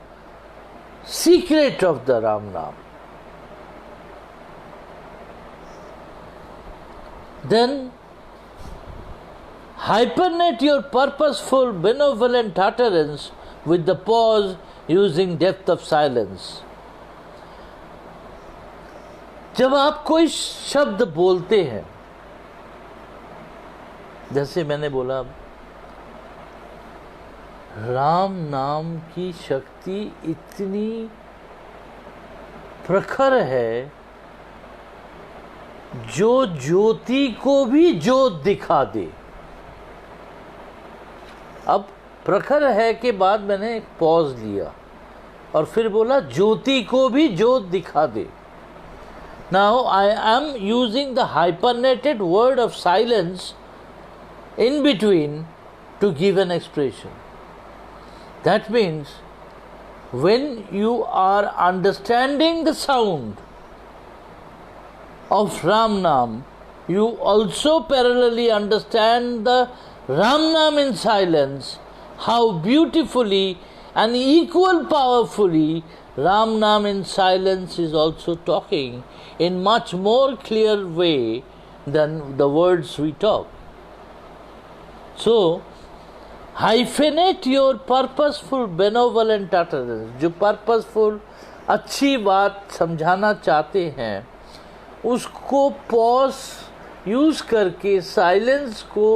A: secret of the Ram नाम। Then hyphenate your purposeful benevolent utterance with the pause using depth of silence. जब आप कोई शब्द बोलते हैं, जैसे मैंने बोला, राम नाम की शक्ति इतनी प्रखर है जो ज्योति को भी ज्योत दिखा दे। अब प्रखर है के बाद मैंने एक पॉज लिया और फिर बोला ज्योति को भी ज्योत दिखा दे। Now I am using the hyphenated word of silence in between to give an expression. That means when you are understanding the sound of Ram Nam, you also parallelly understand the Ram Nam in silence, how beautifully and equal powerfully Ram Nam in silence is also talking in much more clear way than the words we talk. So, hyphenate your purposeful benevolent utterance. जो purposeful अच्छी बात समझाना चाहते हैं, उसको पॉज यूज करके साइलेंस को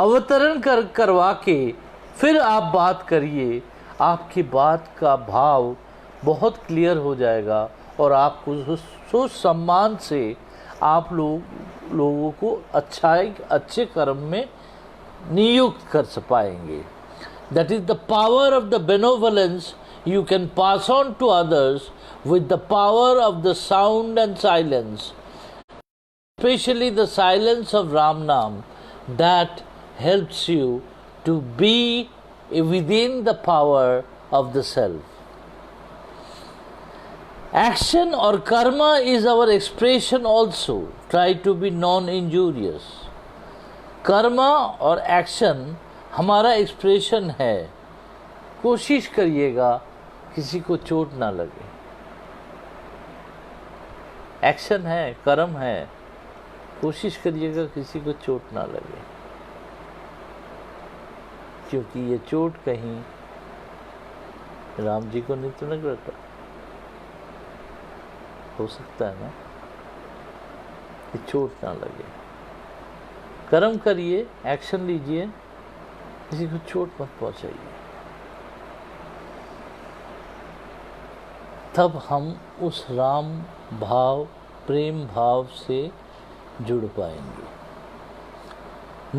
A: अवतरण करवा के फिर आप बात करिए। आपकी बात का भाव बहुत क्लियर हो जाएगा और आपको सोच सम्मान से आप लोगों को अच्छे कर्म में नियुक्त कर पाएंगे। That is the power of the benevolence you can pass on to others with the power of the sound and silence, especially the silence of Ram Nam, that helps you to be within the power of the self. Action or karma is our expression also. Try to be non-injurious. Karma और एक्शन हमारा एक्सप्रेशन है। कोशिश करिएगा किसी को चोट ना लगे। एक्शन है, कर्म है, कोशिश करिएगा किसी को चोट ना लगे, क्योंकि ये चोट कहीं राम जी को नहीं तो लग रहा, हो सकता है ना कि चोट ना लगे। कर्म करिए, एक्शन लीजिए, किसी को चोट मत पहुंचाइए, तब हम उस राम भाव, प्रेम भाव से जुड़ पाएंगे।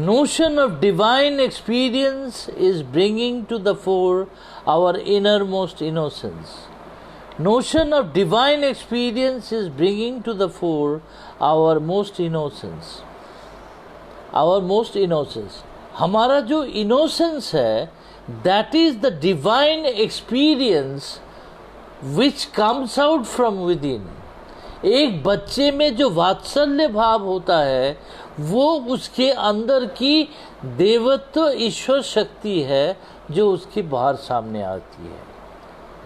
A: Notion of divine experience is bringing to the fore our innermost innocence. Notion of divine experience is bringing to the fore our most innocence. Our most innocence. हमारा जो innocence है, that is the divine experience which comes out from within. एक बच्चे में जो वात्सल्य भाव होता है, वो उसके अंदर की देवत्व ईश्वर शक्ति है जो उसके बाहर सामने आती है।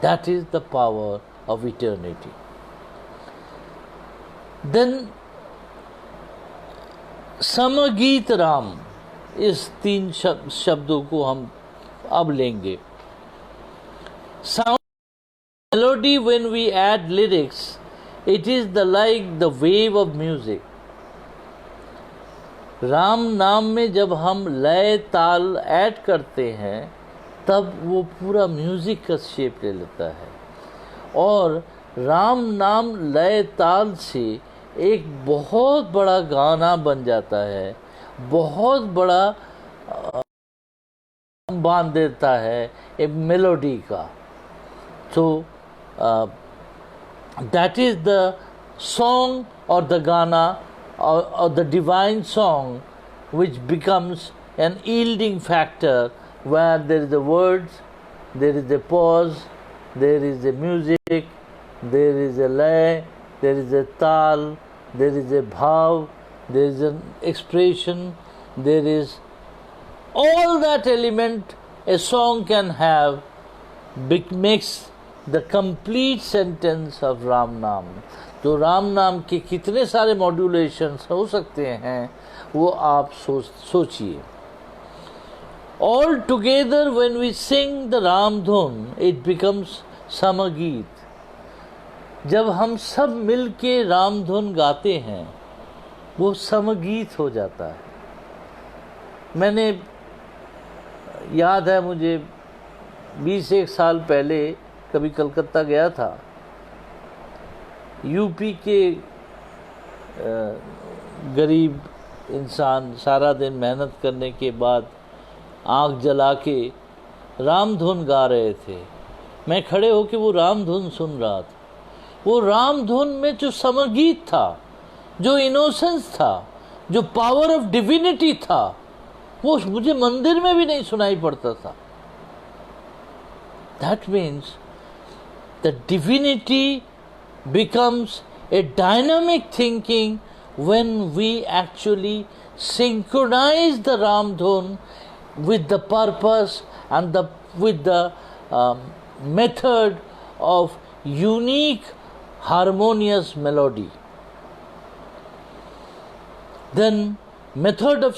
A: That is the power of eternity. Then समगीत Ram, इस 3 शब्दों को हम अब लेंगे। Sound melody, when we add lyrics, it is like the wave of music. Ram नाम में जब हम लय ताल ऐड करते हैं, तब वो पूरा म्यूजिक का शेप ले लेता है, और राम नाम लय ताल से एक बहुत बड़ा गाना बन जाता है, बहुत बड़ा बांध देता है एक मेलोडी का। तो दैट इज द सॉन्ग और द गाना or the divine song which becomes an yielding factor, where there is the words, there is the pause, there is the music, there is a lay, there is a tal, there is a bhav, there is an expression, there is all that element a song can have makes the complete sentence of Ram Naam. तो राम नाम के कितने सारे मॉड्यूलेशंस हो सकते हैं वो आप सोचिए। All together when we sing the Ram dhun it becomes समगीत। जब हम सब मिल के राम धुन गाते हैं वो समगीत हो जाता है। मैंने याद है मुझे 20 साल पहले कभी कलकत्ता गया था। यूपी के गरीब इंसान सारा दिन मेहनत करने के बाद आँख जला के राम धुन गा रहे थे। मैं खड़े होकर वो राम धुन सुन रहा था। वो राम धुन में जो समगीत था, जो इनोसेंस था, जो पावर ऑफ डिविनिटी था, वो मुझे मंदिर में भी नहीं सुनाई पड़ता था। That means the divinity becomes a dynamic thinking when we actually synchronize the Ram Dhun with the purpose and with the method of unique harmonious melody. Then method of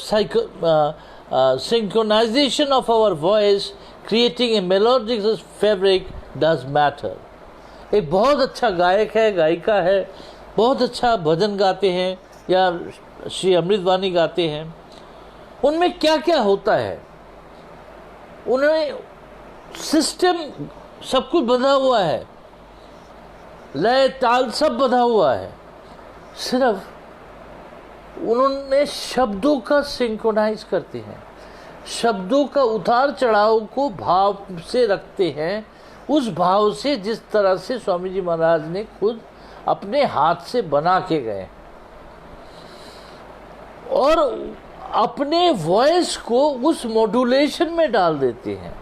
A: synchronization of our voice creating a melodious fabric does matter. एक बहुत अच्छा गायक है, गायिका है, बहुत अच्छा भजन गाते हैं या श्री अमृतवाणी गाते हैं, उनमें क्या क्या होता है? उन्हें सिस्टम सब कुछ बंधा हुआ है, लय ताल सब बंधा हुआ है, सिर्फ उन्होंने शब्दों का सिंक्रोनाइज करते हैं, शब्दों का उतार चढ़ाव को भाव से रखते हैं, उस भाव से जिस तरह से स्वामी जी महाराज ने खुद अपने हाथ से बना के गए, और अपने वॉइस को उस मॉड्यूलेशन में डाल देते हैं,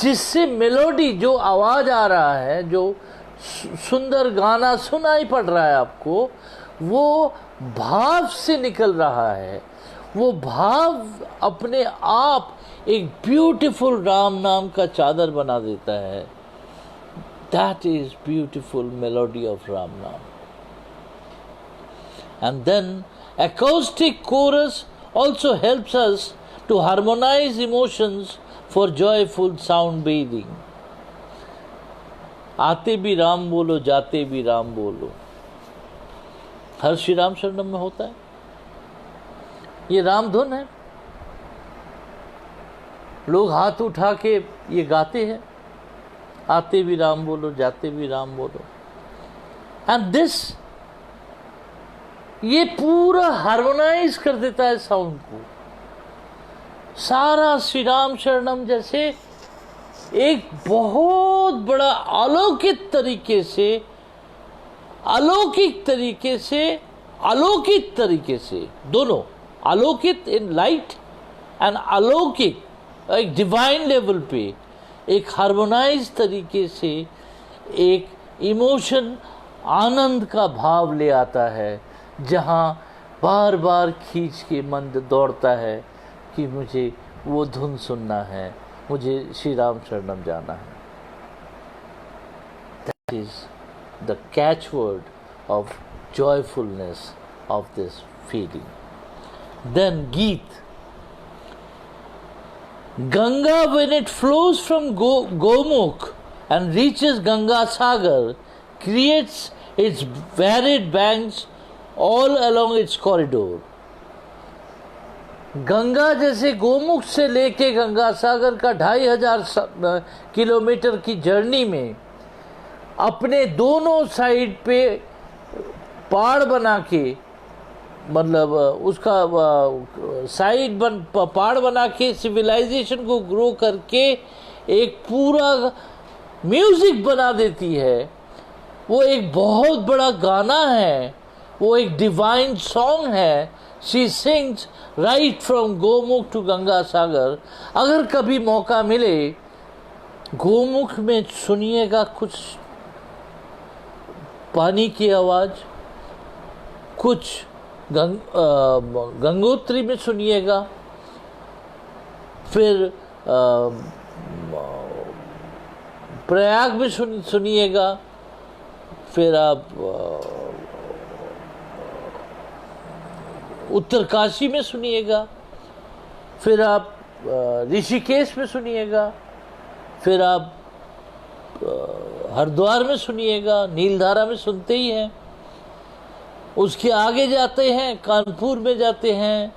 A: जिससे मेलोडी जो आवाज आ रहा है, जो सुंदर गाना सुनाई पड़ रहा है आपको, वो भाव से निकल रहा है। वो भाव अपने आप एक ब्यूटीफुल राम नाम का चादर बना देता है। That is beautiful melody of Ram naam. And then acoustic chorus also helps us to harmonize emotions for joyful sound bathing. आते भी राम बोलो, जाते भी राम बोलो, हर श्री राम शरणम में होता है। ये राम धुन है, लोग हाथ उठा के ये गाते हैं, आते भी राम बोलो, जाते भी राम बोलो। एंड दिस ये पूरा हार्मोनाइज कर देता है साउंड को। सारा श्री राम शरणम जैसे एक बहुत बड़ा अलौकिक तरीके से, अलौकिक तरीके से, अलौकिक तरीके से, दोनों अलौकिक इन लाइट एंड अलौकिक एक डिवाइन लेवल पे एक हार्मोनाइज तरीके से एक इमोशन, आनंद का भाव ले आता है, जहाँ बार बार खींच के मन दौड़ता है कि मुझे वो धुन सुनना है, मुझे श्री राम शरणम जाना है। That is the catch word of joyfulness of this feeling. Then geet. Ganga, when it flows from Gomukh and reaches Ganga Sagar, creates its varied banks all along its corridor. Ganga जैसे गोमुख से लेके गंगा सागर का 2500 किलोमीटर की जर्नी में अपने दोनों साइड पे पहाड़ बना के मतलब उसका साइड पहाड़ बना के सिविलाइजेशन को ग्रो करके एक पूरा म्यूजिक बना देती है। वो एक बहुत बड़ा गाना है, वो एक डिवाइन सॉन्ग है। She sings right from Gomukh to Ganga Sagar. अगर कभी मौका मिले गोमुख में सुनिएगा कुछ पानी की आवाज़, कुछ गंगोत्री में सुनिएगा, फिर प्रयाग में सुनिएगा, फिर आप उत्तरकाशी में सुनिएगा, फिर आप ऋषिकेश में सुनिएगा, फिर आप हरिद्वार में सुनिएगा, नीलधारा में सुनते ही हैं। उसके आगे जाते हैं, कानपुर में जाते हैं,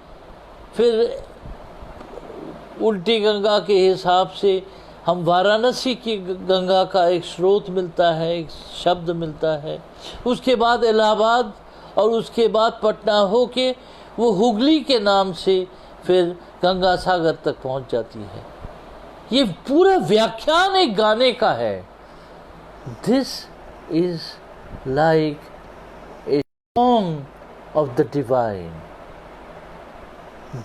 A: फिर उल्टी गंगा के हिसाब से हम वाराणसी की गंगा का एक स्रोत मिलता है, एक शब्द मिलता है। उसके बाद इलाहाबाद और उसके बाद पटना होके वो हुगली के नाम से फिर गंगा सागर तक पहुंच जाती है। ये पूरा व्याख्यान एक गाने का है। This is like a song of the divine.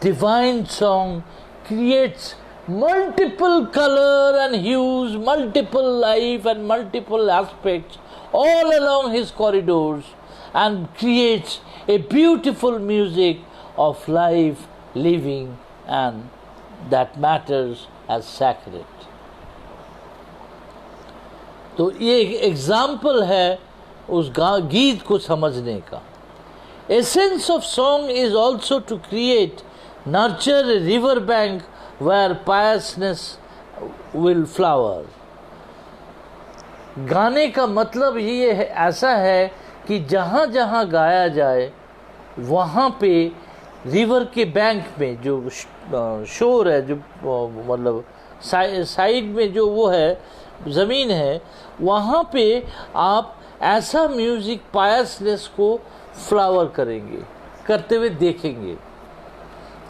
A: Divine song creates multiple color and hues, multiple life and multiple aspects all along his corridors, and creates a beautiful music of life, living, and that matters as sacred. तो ये एक एग्जाम्पल है उस गीत को समझने का। Essence of song is also to create, nurture a river bank where piousness will flower. गाने का मतलब ये है, ऐसा है कि जहाँ जहाँ गाया जाए वहाँ पे रिवर के बैंक में जो शोर है, जो मतलब साइड में जो वो है ज़मीन है, वहाँ पे आप ऐसा म्यूज़िक पायसनेस को फ्लावर करेंगे, करते हुए देखेंगे।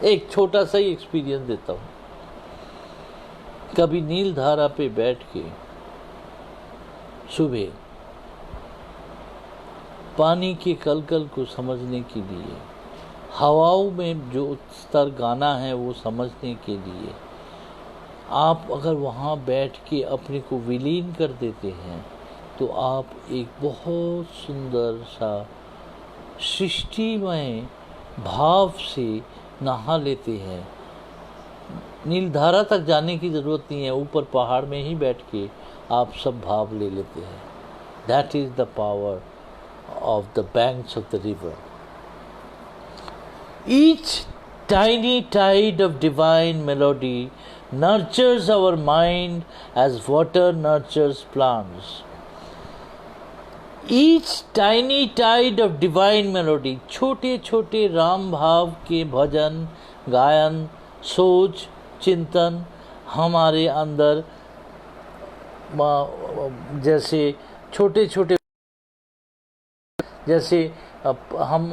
A: एक छोटा सा ही एक्सपीरियंस देता हूँ। कभी नील धारा पे बैठ के सुबह पानी के कलकल को समझने के लिए, हवाओं में जो स्तर गाना है वो समझने के लिए आप अगर वहाँ बैठ के अपने को विलीन कर देते हैं तो आप एक बहुत सुंदर सा सृष्टिमय भाव से नहा लेते हैं। नीलधारा तक जाने की ज़रूरत नहीं है, ऊपर पहाड़ में ही बैठ के आप सब भाव ले लेते हैं। That is the power of the banks of the river. Each tiny tide of divine melody nurtures our mind as water nurtures plants. Each tiny tide of divine melody, छोटे छोटे राम भाव के भजन, गायन, सोच, चिंतन हमारे अंदर जैसे छोटे छोटे, जैसे हम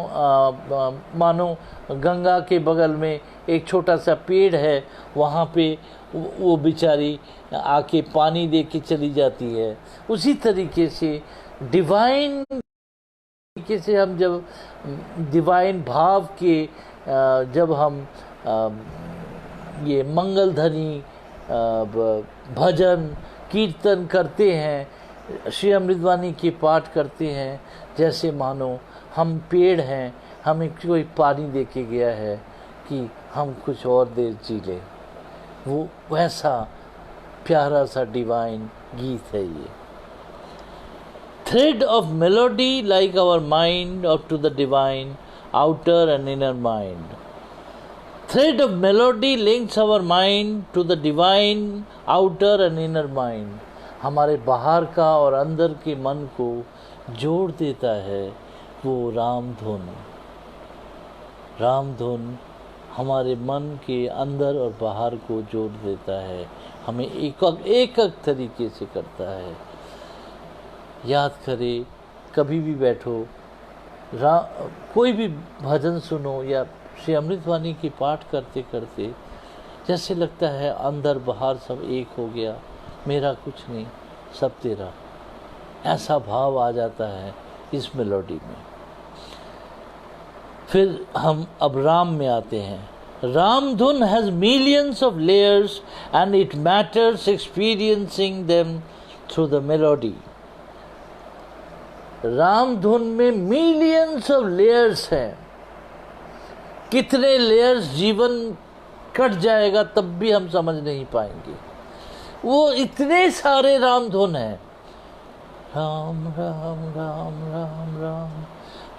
A: मानो गंगा के बगल में एक छोटा सा पेड़ है, वहाँ पे वो बेचारी आके पानी दे के चली जाती है। उसी तरीके से डिवाइन तरीके से हम जब डिवाइन भाव के जब हम ये मंगलध्वनि भजन कीर्तन करते हैं, श्री अमृतवाणी के पाठ करते हैं, जैसे मानो हम पेड़ हैं, हमें कोई पानी दे के गया है कि हम कुछ और देर जी लें, वो वैसा प्यारा सा डिवाइन गीत है ये। Thread of melody like our mind up to the divine outer and inner mind. Thread of melody links our mind to the divine outer and inner mind. हमारे बाहर का और अंदर के मन को जोड़ देता है वो रामधुन। रामधुन हमारे मन के अंदर और बाहर को जोड़ देता है, हमें एक तरीके से करता है। याद करें, कभी भी बैठो कोई भी भजन सुनो या श्री अमृतवाणी की पाठ करते करते जैसे लगता है अंदर बाहर सब एक हो गया, मेरा कुछ नहीं सब तेरा, ऐसा भाव आ जाता है इस मेलोडी में। फिर हम अब राम में आते हैं। राम धुन has millions of layers and it matters experiencing them through the melody. Ram धुन में मिलियंस ऑफ लेयर्स हैं। कितने लेयर्स जीवन कट जाएगा तब भी हम समझ नहीं पाएंगे, वो इतने सारे राम धुन हैं। राम राम राम राम राम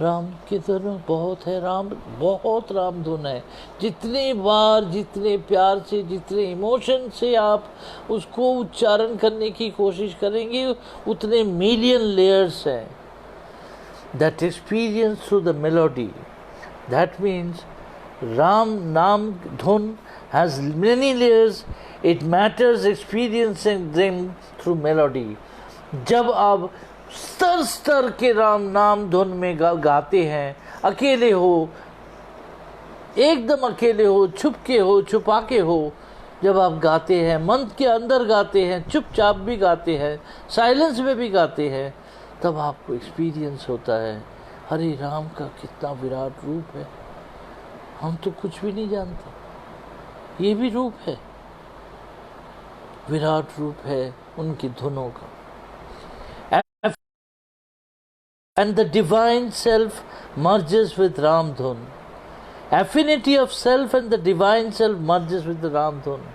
A: राम की धुन बहुत है, राम बहुत राम धुन है। जितने बार, जितने प्यार से, जितने इमोशन से आप उसको उच्चारण करने की कोशिश करेंगे, उतने मिलियन लेयर्स हैं that experience through the melody. That means Ram Nam Dhun has many layers. It matters experiencing them through melody. जब आप स्तर स्तर के राम नाम धुन में गाते हैं, अकेले हो, एकदम अकेले हो, छुप के हो, छुपा के हो, जब आप गाते हैं, मन के अंदर गाते हैं, चुपचाप भी गाते हैं, साइलेंस में भी गाते हैं, तब आपको एक्सपीरियंस होता है हरे राम का कितना विराट रूप है, हम तो कुछ भी नहीं जानते, ये भी रूप है, विराट रूप है उनकी धुनों का। And the divine self merges with Ram Dhun. Affinity of self and the divine self merges with the Ram Dhun.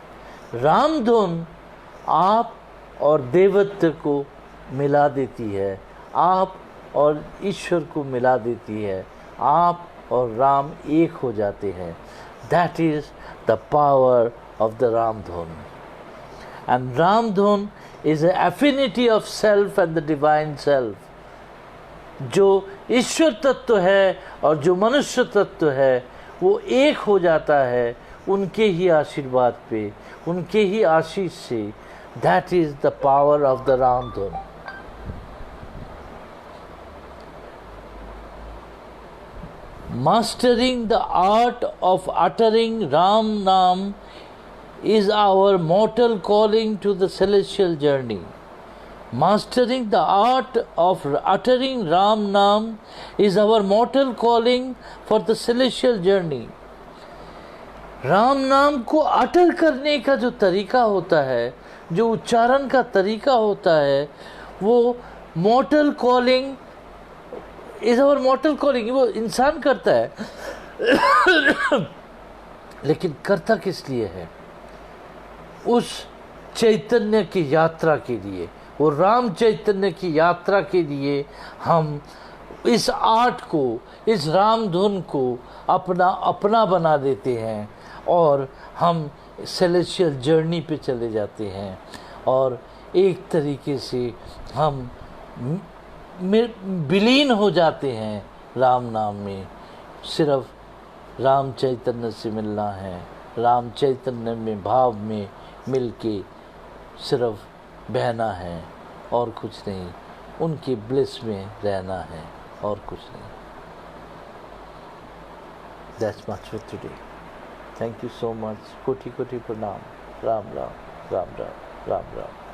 A: Ram Dhun आप और देवत्व को मिला देती है, आप और ईश्वर को मिला देती है, आप और राम एक हो जाते हैं। That is the power of the Ram Dhun. And Ram Dhun is an affinity of self and the divine self. जो ईश्वर तत्व है और जो मनुष्य तत्व है वो एक हो जाता है उनके ही आशीर्वाद पे, उनके ही आशीष से। That is the power of the Ram Dhun. Mastering the art of uttering Ram Nam is our mortal calling to the celestial journey. Mastering the art of uttering Ram Nam is our mortal calling for the celestial journey. Ram नाम को अटल करने का जो तरीका होता है, जो उच्चारण का तरीका होता है, वो mortal calling is our mortal calling. वो इंसान करता है लेकिन करता किस लिए है? उस चैतन्य की यात्रा के लिए, वो राम चैतन्य की यात्रा के लिए हम इस आर्ट को, इस राम धुन को अपना बना देते हैं और हम सेलेशियल जर्नी पे चले जाते हैं और एक तरीके से हम विलीन हो जाते हैं राम नाम में। सिर्फ राम चैतन्य से मिलना है, राम चैतन्य में भाव में मिलके सिर्फ बहना है और कुछ नहीं, उनके ब्लिस में रहना है और कुछ नहीं। That's much for today. Thank you so much. कोटि कोटि प्रणाम। राम राम राम राम राम राम।